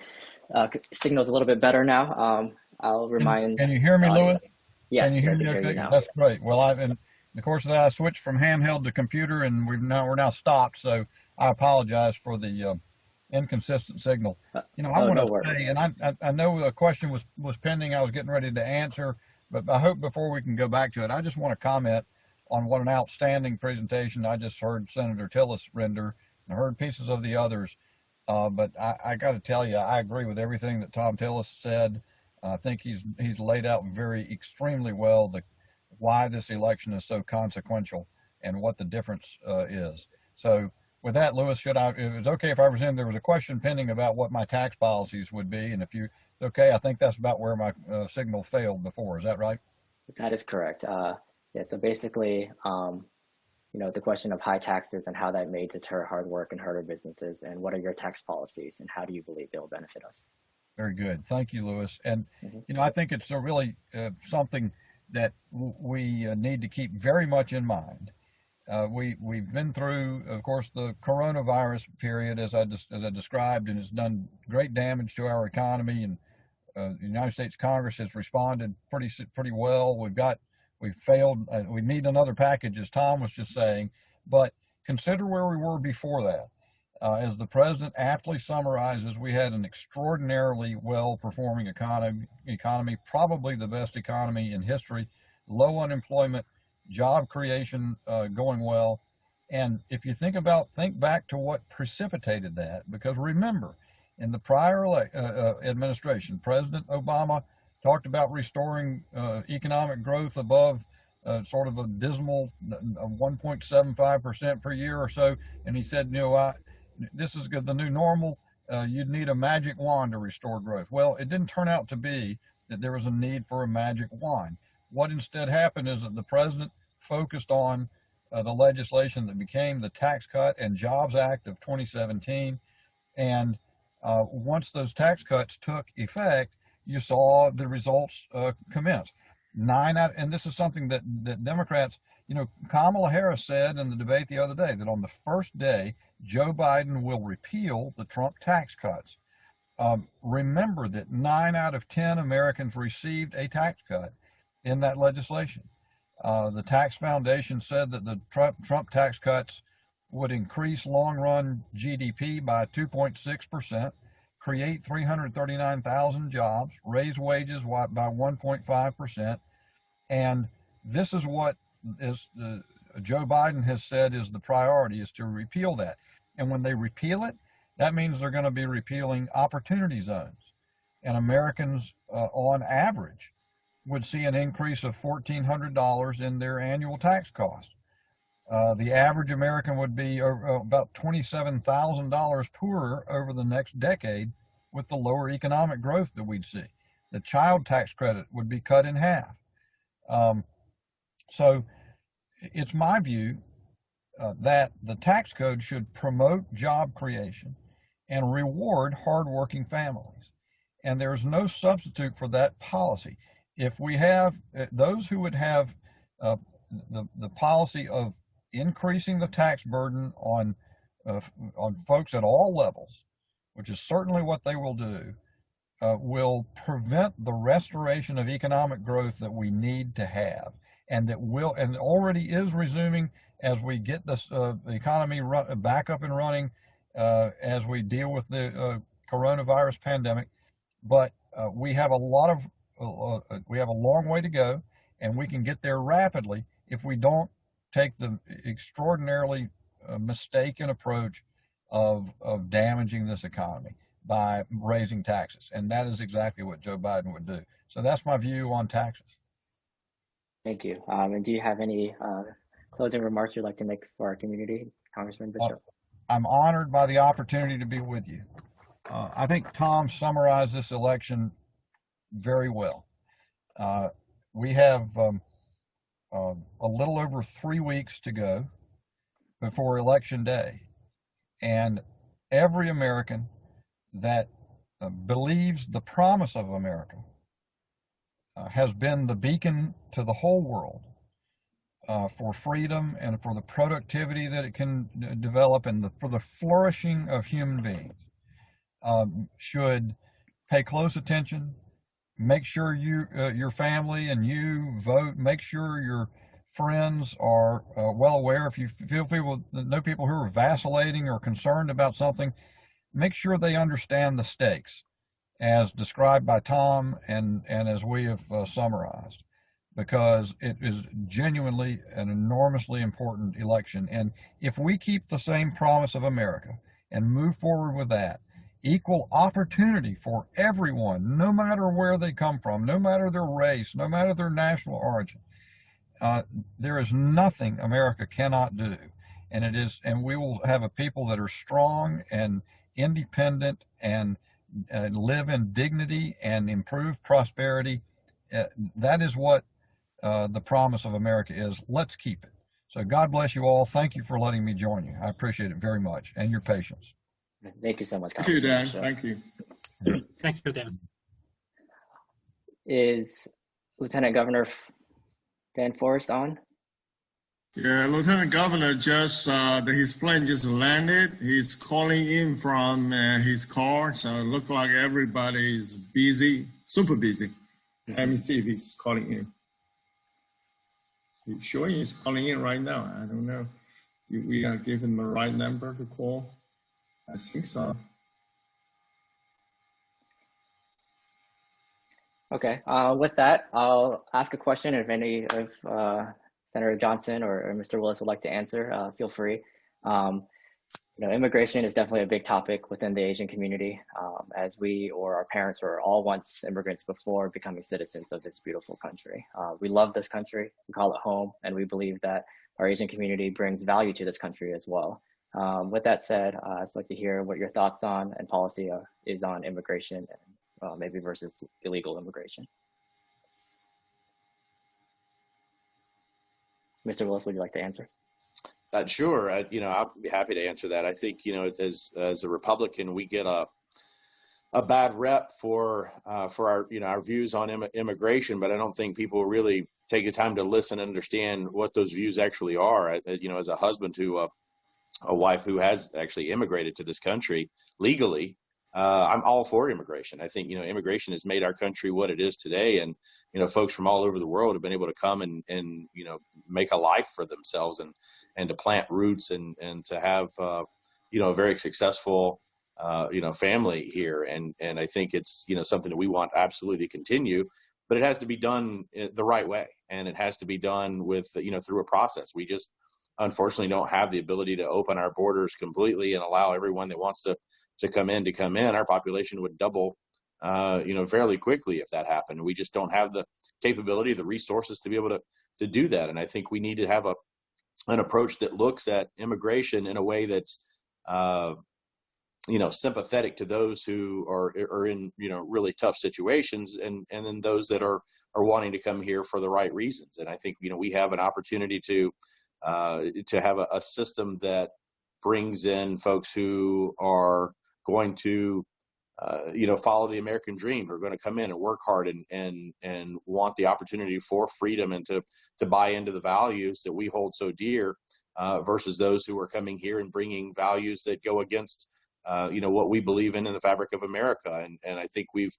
signal's a little bit better now. I'll remind. Can you hear me, Louis? Yes, can you hear me? Okay, that's great. Well, in the course of that, I switched from handheld to computer, and we're now stopped. So I apologize for the inconsistent signal. I want to say, and I know a question was pending. I was getting ready to answer, but I hope before we can go back to it, I just want to comment on what an outstanding presentation I just heard Senator Tillis render, and I heard pieces of the others. But I got to tell you, I agree with everything that Thom Tillis said. I think he's laid out extremely well why this election is so consequential and what the difference is. So with that, Louis, if it's okay if I presume there was a question pending about what my tax policies would be, and if it's okay, I think that's about where my signal failed before. Is that right? That is correct. Yeah, so basically, the question of high taxes and how that may deter hard work and harder businesses, and what are your tax policies and how do you believe they'll benefit us? Very good. Thank you, Louis. And, I think it's really something that we need to keep very much in mind. We've been through, of course, the coronavirus period, as I described, and it's done great damage to our economy. And the United States Congress has responded pretty well. We've failed. We need another package, as Tom was just saying. But consider where we were before that. As the president aptly summarizes, we had an extraordinarily well-performing economy, probably the best economy in history, low unemployment, job creation going well. And if you think back to what precipitated that, because remember, in the prior administration, President Obama talked about restoring economic growth above sort of a dismal 1.75% per year or so. And he said, this is the new normal. You'd need a magic wand to restore growth. Well, it didn't turn out to be that there was a need for a magic wand. What instead happened is that the president focused on the legislation that became the Tax Cut and Jobs Act of 2017. And once those tax cuts took effect, you saw the results commence. And this is something that Democrats, Kamala Harris said in the debate the other day that on the first day, Joe Biden will repeal the Trump tax cuts. Remember that 9 out of 10 Americans received a tax cut in that legislation. The Tax Foundation said that the Trump tax cuts would increase long-run GDP by 2.6%, create 339,000 jobs, raise wages by 1.5%, and this is what Joe Biden has said is the priority, is to repeal that. And when they repeal it, that means they're going to be repealing opportunity zones. And Americans, on average, would see an increase of $1,400 in their annual tax cost. The average American would be about $27,000 poorer over the next decade with the lower economic growth that we'd see. The child tax credit would be cut in half. So it's my view that the tax code should promote job creation and reward hardworking families. And there's no substitute for that policy. If we have those who would have the policy of increasing the tax burden on folks at all levels, which is certainly what they will do, will prevent the restoration of economic growth that we need to have, and that will and already is resuming as we get this the economy back up and running as we deal with the coronavirus pandemic. But we have a long way to go, and we can get there rapidly if we don't take the extraordinarily mistaken approach of damaging this economy by raising taxes. And that is exactly what Joe Biden would do. So that's my view on taxes. Thank you. And do you have any closing remarks you'd like to make for our community, Congressman Bishop? I'm honored by the opportunity to be with you. I think Tom summarized this election very well. We have a little over 3 weeks to go before Election Day. And every American that believes the promise of America has been the beacon to the whole world for freedom and for the productivity that it can develop and for the flourishing of human beings, should pay close attention. Make sure your family and you vote. Make sure your friends are well aware. If you know people who are vacillating or concerned about something, make sure they understand the stakes as described by Tom and as we have summarized, because it is genuinely an enormously important election. And if we keep the same promise of America and move forward with that, equal opportunity for everyone, no matter where they come from, no matter their race, no matter their national origin, there is nothing America cannot do. And we will have a people that are strong and independent and live in dignity and improve prosperity. That is what the promise of America is. Let's keep it. So God bless you all. Thank you for letting me join you. I appreciate it very much, and your patience. Thank you so much, Thank you, Dan. Bishop. Thank you. Thank you, Dan. Is Lieutenant Governor Van Forest on? Yeah, Lieutenant Governor his plane just landed. He's calling in from his car, so it looks like everybody's busy, super busy. Let me see if he's calling in. He's sure he's calling in right now. I don't know. We are giving him the right number to call. I think so. Okay. With that, I'll ask a question. If any of Senator Johnson or Mr. Willis would like to answer, feel free. Immigration is definitely a big topic within the Asian community, as we or our parents were all once immigrants before becoming citizens of this beautiful country. We love this country, we call it home, and we believe that our Asian community brings value to this country as well. With that said, I'd like to hear what your thoughts on and policy is on immigration, and maybe versus illegal immigration. Mr. Willis, would you like to answer? Sure. I'll be happy to answer that. I think, as a Republican, we get a bad rep for our views on immigration, but I don't think people really take the time to listen and understand what those views actually are. As a husband to a wife who has actually immigrated to this country legally, I'm all for immigration. I think, immigration has made our country what it is today. And, folks from all over the world have been able to come and make a life for themselves and to plant roots and to have, a very successful, family here. And I think it's, something that we want absolutely to continue, but it has to be done the right way. And it has to be done with, through a process. We just unfortunately don't have the ability to open our borders completely and allow everyone that wants to come in. Our population would double, fairly quickly if that happened. We just don't have the capability, the resources to be able to do that. And I think we need to have an approach that looks at immigration in a way that's, sympathetic to those who are in, really tough situations, and then those that are wanting to come here for the right reasons. And I think, we have an opportunity to have a system that brings in folks who are going to, follow the American dream, who are going to come in and work hard and want the opportunity for freedom and to buy into the values that we hold so dear, versus those who are coming here and bringing values that go against, what we believe in the fabric of America. And I think we've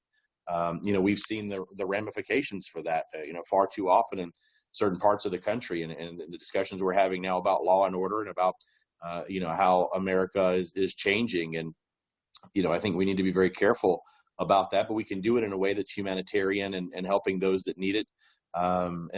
seen the ramifications for that, far too often in certain parts of the country, and the discussions we're having now about law and order and about, how America is changing. And, I think we need to be very careful about that, but we can do it in a way that's humanitarian and helping those that need it. And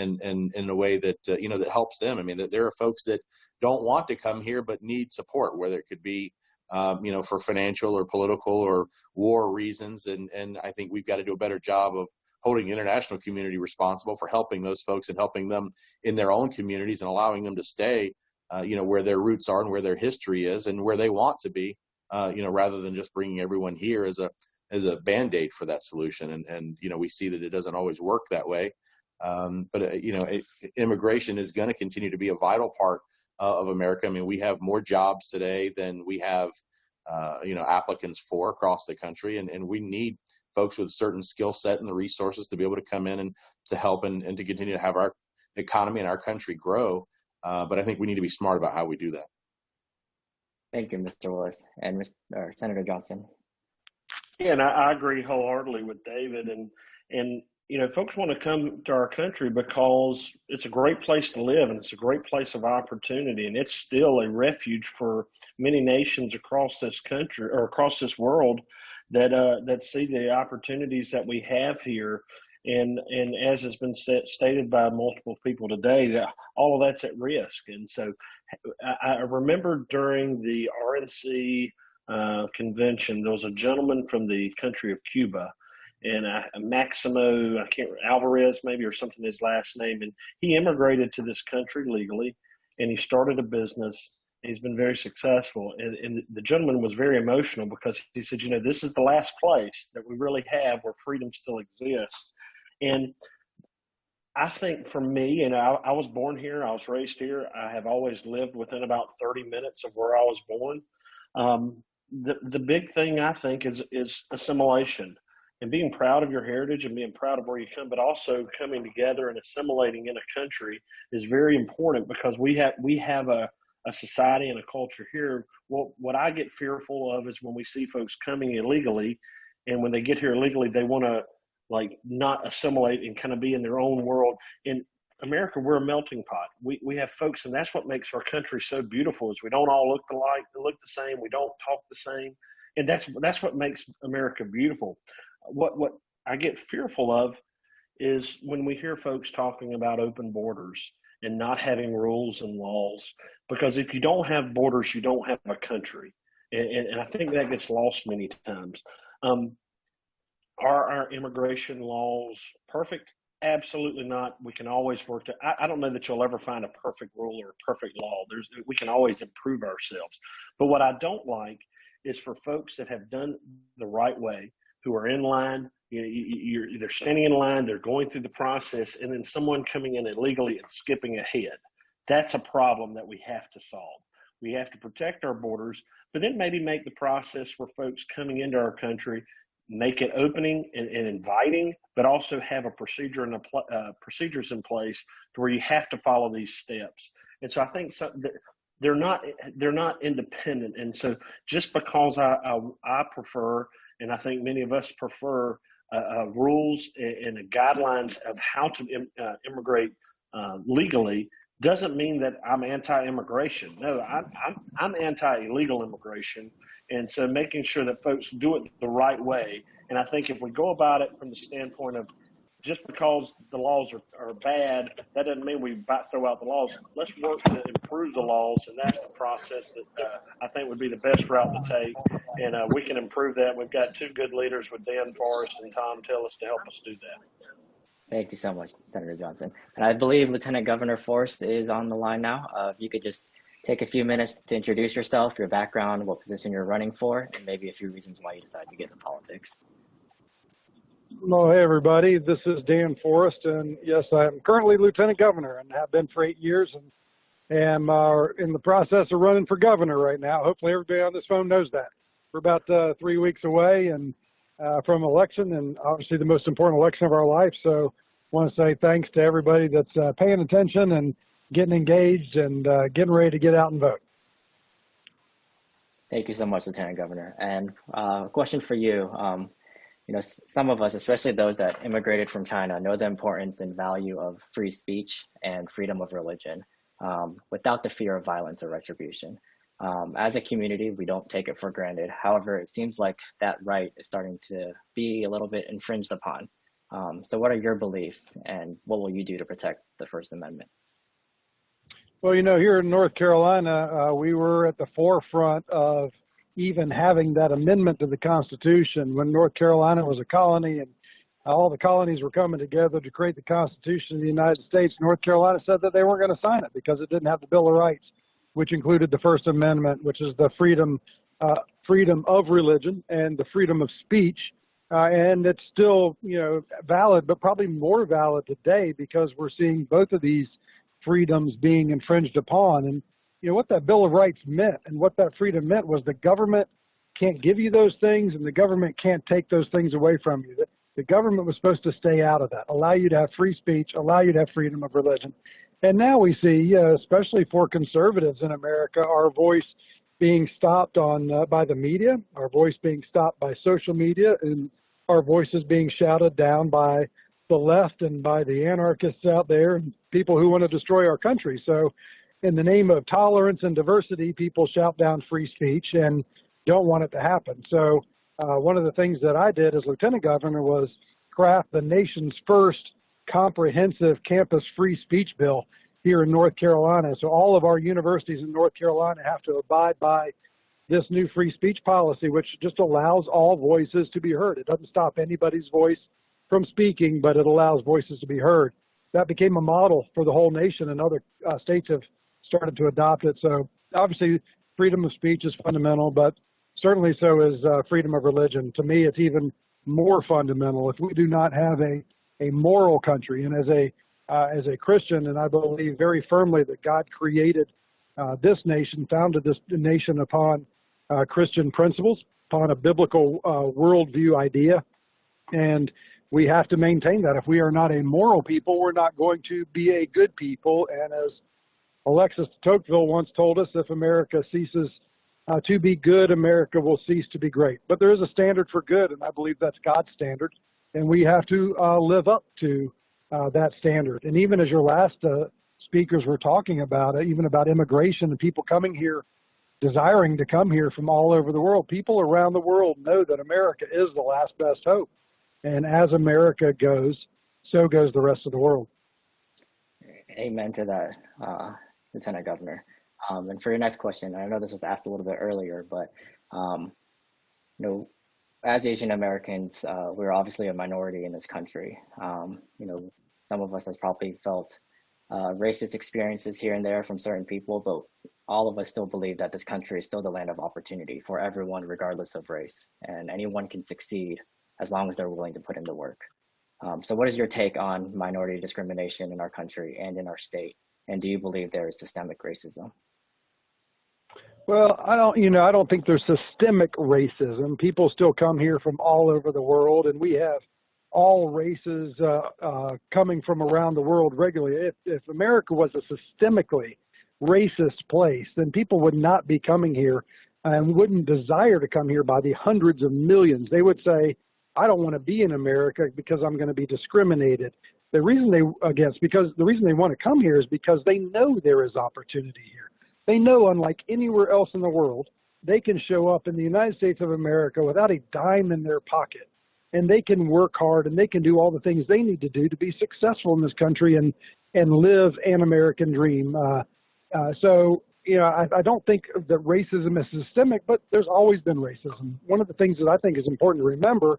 in a way that, that helps them. I mean, there are folks that don't want to come here, but need support, whether it could be, for financial or political or war reasons. And I think we've got to do a better job of holding the international community responsible for helping those folks and helping them in their own communities and allowing them to stay, where their roots are and where their history is and where they want to be, rather than just bringing everyone here as a Band-Aid for that solution. And we see that it doesn't always work that way. But immigration is going to continue to be a vital part of America. I mean, we have more jobs today than we have, applicants for across the country. And we need folks with a certain skill set and the resources to be able to come in and to help and to continue to have our economy and our country grow. But I think we need to be smart about how we do that. Thank you, Mr. Willis and Senator Johnson. Yeah, and I agree wholeheartedly with David. And folks want to come to our country because it's a great place to live and it's a great place of opportunity. And it's still a refuge for many nations across this country or across this world that see the opportunities that we have here. And as has been stated by multiple people today, that all of that's at risk. And so I remember during the RNC convention, there was a gentleman from the country of Cuba, and Maximo, Alvarez maybe, or something, his last name. And he immigrated to this country legally, and he started a business. He's been very successful. And the gentleman was very emotional because he said, this is the last place that we really have where freedom still exists. And I think for me, I was born here, I was raised here. I have always lived within about 30 minutes of where I was born. The big thing I think is assimilation. and being proud of your heritage and being proud of where you come, but also coming together and assimilating in a country is very important, because we have a society and a culture here. What I get fearful of is when we see folks coming illegally, and when they get here illegally, they want to like not assimilate and kind of be in their own world. In America, we're a melting pot. We have folks, and that's what makes our country so beautiful, is we don't all look alike, look the same, we don't talk the same, and that's what makes America beautiful. What I get fearful of is when we hear folks talking about open borders and not having rules and laws, because if you don't have borders, you don't have a country. And I think that gets lost many times. Are our immigration laws perfect? Absolutely not. We can always work to, I don't know that you'll ever find a perfect rule or a perfect law. We can always improve ourselves. But what I don't like is for folks that have done the right way, who are in line, they're standing in line, they're going through the process, and then someone coming in illegally and skipping ahead. That's a problem that we have to solve. We have to protect our borders, but then maybe make the process for folks coming into our country, make it opening and inviting, but also have a procedure and procedures in place to where you have to follow these steps. And so I think they're not independent. And so just because I prefer, and I think many of us prefer rules and guidelines of how to immigrate legally, doesn't mean that I'm anti-immigration. No, I'm anti-illegal immigration. And so making sure that folks do it the right way. And I think if we go about it from the standpoint of just because the laws are bad, that doesn't mean we throw out the laws. Let's work to improve the laws, and that's the process that I think would be the best route to take. And we can improve that. We've got two good leaders with Dan Forrest and Thom Tillis to help us do that. Thank you so much, Senator Johnson. And I believe Lieutenant Governor Forrest is on the line now. If you could just take a few minutes to introduce yourself, your background, what position you're running for, and maybe a few reasons why you decided to get into politics. Well, hey, everybody. This is Dan Forrest, and yes, I'm currently Lieutenant Governor and have been for 8 years, and am in the process of running for governor right now. Hopefully everybody on this phone knows that. We're about 3 weeks away and from election, and obviously the most important election of our life. So I want to say thanks to everybody that's paying attention and getting engaged and getting ready to get out and vote. Thank you so much, Lieutenant Governor. And a question for you. Some of us, especially those that immigrated from China, know the importance and value of free speech and freedom of religion without the fear of violence or retribution. As a community, we don't take it for granted. However, it seems like that right is starting to be a little bit infringed upon. So what are your beliefs, and what will you do to protect the First Amendment? Well, here in North Carolina, we were at the forefront of even having that amendment to the Constitution when North Carolina was a colony and all the colonies were coming together to create the Constitution of the United States. North Carolina said that they weren't going to sign it because it didn't have the Bill of Rights, which included the First Amendment, which is the freedom of religion and the freedom of speech. And it's still, valid, but probably more valid today because we're seeing both of these freedoms being infringed upon. And what that Bill of Rights meant and what that freedom meant was the government can't give you those things and the government can't take those things away from you. The government was supposed to stay out of that, allow you to have free speech, allow you to have freedom of religion. And now we see, especially for conservatives in America, our voice being stopped by the media, our voice being stopped by social media, and our voices being shouted down by the left and by the anarchists out there and people who want to destroy our country. So in the name of tolerance and diversity, people shout down free speech and don't want it to happen. So one of the things that I did as Lieutenant Governor was craft the nation's first comprehensive campus free speech bill here in North Carolina. So all of our universities in North Carolina have to abide by this new free speech policy, which just allows all voices to be heard. It doesn't stop anybody's voice from speaking, but it allows voices to be heard. That became a model for the whole nation, and other states have started to adopt it. So obviously freedom of speech is fundamental, but certainly so is freedom of religion. To me, it's even more fundamental. If we do not have a moral country, and as a Christian, and I believe very firmly that God created this nation, founded this nation upon Christian principles, upon a biblical worldview idea, And we have to maintain that. If we are not a moral people, we're not going to be a good people. And as Alexis de Tocqueville once told us, if America ceases to be good, America will cease to be great. But there is a standard for good, and I believe that's God's standard. And we have to live up to that standard. And even as your last speakers were talking about, even about immigration and people coming here, desiring to come here from all over the world, people around the world know that America is the last best hope. And as America goes, so goes the rest of the world. Amen to that, Lieutenant Governor. And for your next question, I know this was asked a little bit earlier, but as Asian Americans, we're obviously a minority in this country. Some of us have probably felt racist experiences here and there from certain people, but all of us still believe that this country is still the land of opportunity for everyone, regardless of race, and anyone can succeed as long as they're willing to put in the work. So what is your take on minority discrimination in our country and in our state? And do you believe there is systemic racism? Well, I don't think there's systemic racism. People still come here from all over the world, and we have all races coming from around the world regularly. If America was a systemically racist place, then people would not be coming here and wouldn't desire to come here by the hundreds of millions. They would say, I don't want to be in America because I'm going to be discriminated. The reason they want to come here is because they know there is opportunity here. They know, unlike anywhere else in the world, they can show up in the United States of America without a dime in their pocket, and they can work hard and they can do all the things they need to do to be successful in this country and live an American dream. So I don't think that racism is systemic, but there's always been racism. One of the things that I think is important to remember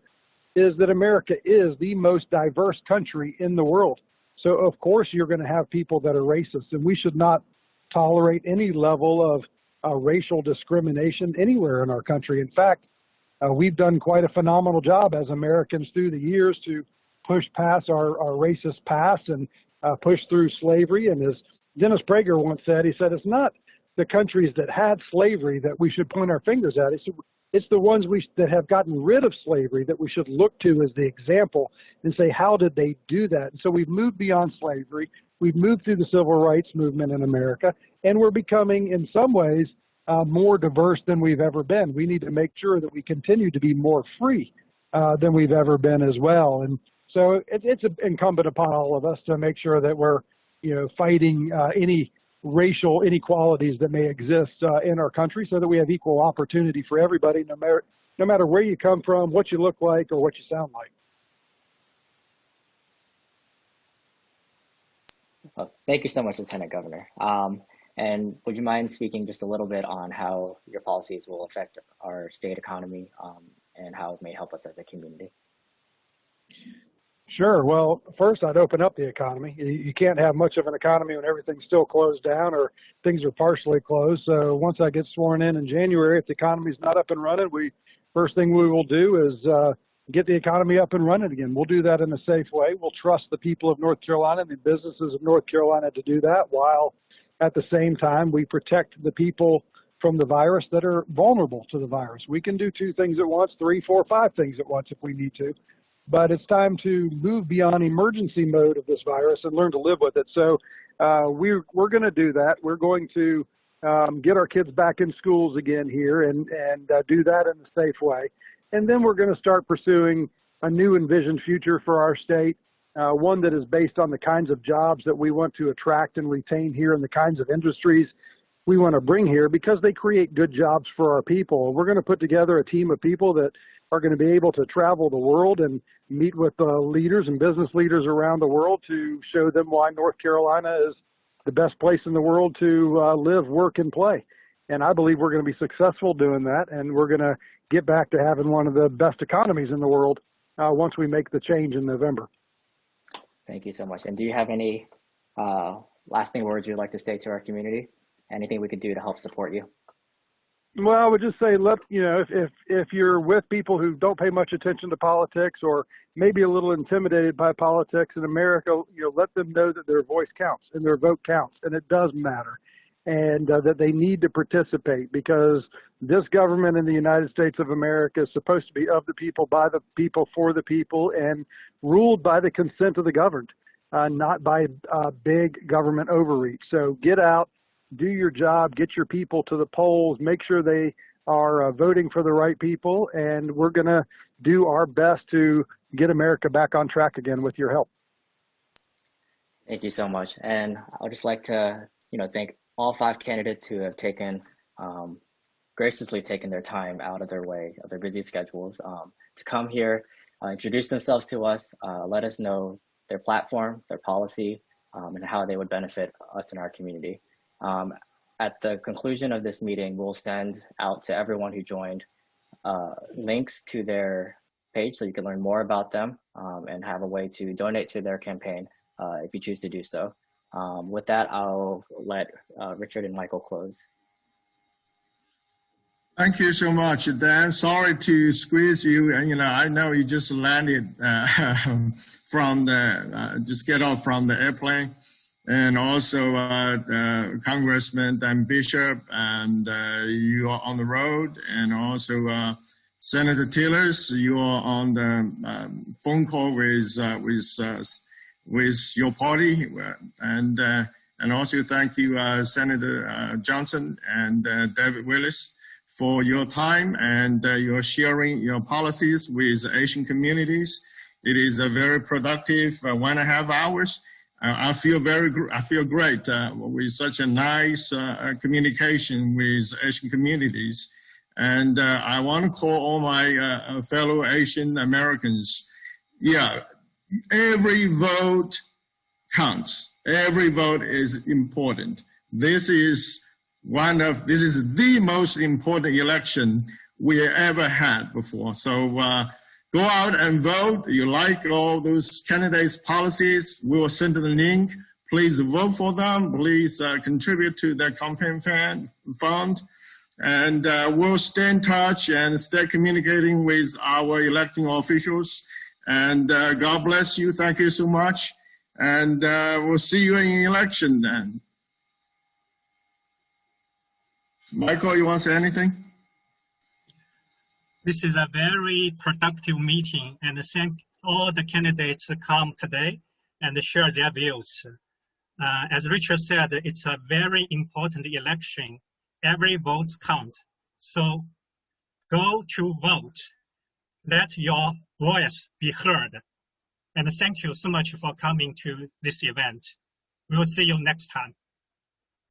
is that America is the most diverse country in the world. So of course you're going to have people that are racist, and we should not tolerate any level of racial discrimination anywhere in our country. In fact, we've done quite a phenomenal job as Americans through the years to push past our racist past and push through slavery. And as Dennis Prager once said, he said, it's not the countries that had slavery that we should point our fingers at. He said, it's the ones that have gotten rid of slavery that we should look to as the example and say, how did they do that? And so we've moved beyond slavery. We've moved through the civil rights movement in America, and we're becoming, in some ways, more diverse than we've ever been. We need to make sure that we continue to be more free than we've ever been as well. And so it's incumbent upon all of us to make sure that we're, fighting any racial inequalities that may exist in our country, so that we have equal opportunity for everybody, no matter where you come from, what you look like, or what you sound like. Well, thank you so much, Lieutenant Governor. And would you mind speaking just a little bit on how your policies will affect our state economy and how it may help us as a community? Sure. Well, first, I'd open up the economy. You can't have much of an economy when everything's still closed down or things are partially closed. So once I get sworn in January, if the economy's not up and running, first thing we will do is get the economy up and running again. We'll do that in a safe way. We'll trust the people of North Carolina and the businesses of North Carolina to do that, while at the same time we protect the people from the virus that are vulnerable to the virus. We can do 2 things at once, 3, 4, 5 things at once if we need to. But it's time to move beyond emergency mode of this virus and learn to live with it. So we're going to do that. We're going to get our kids back in schools again here and do that in a safe way. And then we're going to start pursuing a new envisioned future for our state, one that is based on the kinds of jobs that we want to attract and retain here and the kinds of industries we want to bring here, because they create good jobs for our people. We're going to put together a team of people that are going to be able to travel the world and meet with leaders and business leaders around the world to show them why North Carolina is the best place in the world to live, work, and play. And I believe we're going to be successful doing that, and we're going to get back to having one of the best economies in the world once we make the change in November. Thank you so much. And do you have any lasting words you'd like to say to our community? Anything we could do to help support you? Well, I would just say, if you're with people who don't pay much attention to politics or maybe a little intimidated by politics in America, let them know that their voice counts and their vote counts, and it does matter. and that they need to participate, because this government in the United States of America is supposed to be of the people, by the people, for the people, and ruled by the consent of the governed, not by big government overreach. So get out, do your job, get your people to the polls, make sure they are voting for the right people, and we're going to do our best to get America back on track again with your help. Thank you so much. And I'd just like to, thank all 5 candidates who have graciously taken their time out of their way, of their busy schedules, to come here, introduce themselves to us, let us know their platform, their policy, and how they would benefit us in our community. At the conclusion of this meeting, we'll send out to everyone who joined links to their page so you can learn more about them and have a way to donate to their campaign if you choose to do so. With that, I'll let Richard and Michael close. Thank you so much, Dan. Sorry to squeeze you. I know you just landed just get off from the airplane. And also Congressman Dan Bishop, and you are on the road. And also Senator Tillis, you are on the phone call with your party. And also thank you, Senator Johnson and David Willis, for your time and your sharing your policies with Asian communities. It is a very productive 1.5 hours. I feel great with such a nice communication with Asian communities. And I want to call all my fellow Asian Americans. Yeah, every vote counts. Every vote is important. This is the most important election we ever had before. So go out and vote. You like all those candidates' policies, we will send the link. Please vote for them. Please contribute to the campaign fund. And we'll stay in touch and stay communicating with our electing officials. And God bless you. Thank you so much. And we'll see you in the election then. Michael, you want to say anything? This is a very productive meeting, and thank all the candidates that come today and share their views. As Richard said, it's a very important election. Every vote counts. So go to vote. Let your voice be heard. And thank you so much for coming to this event. We'll see you next time.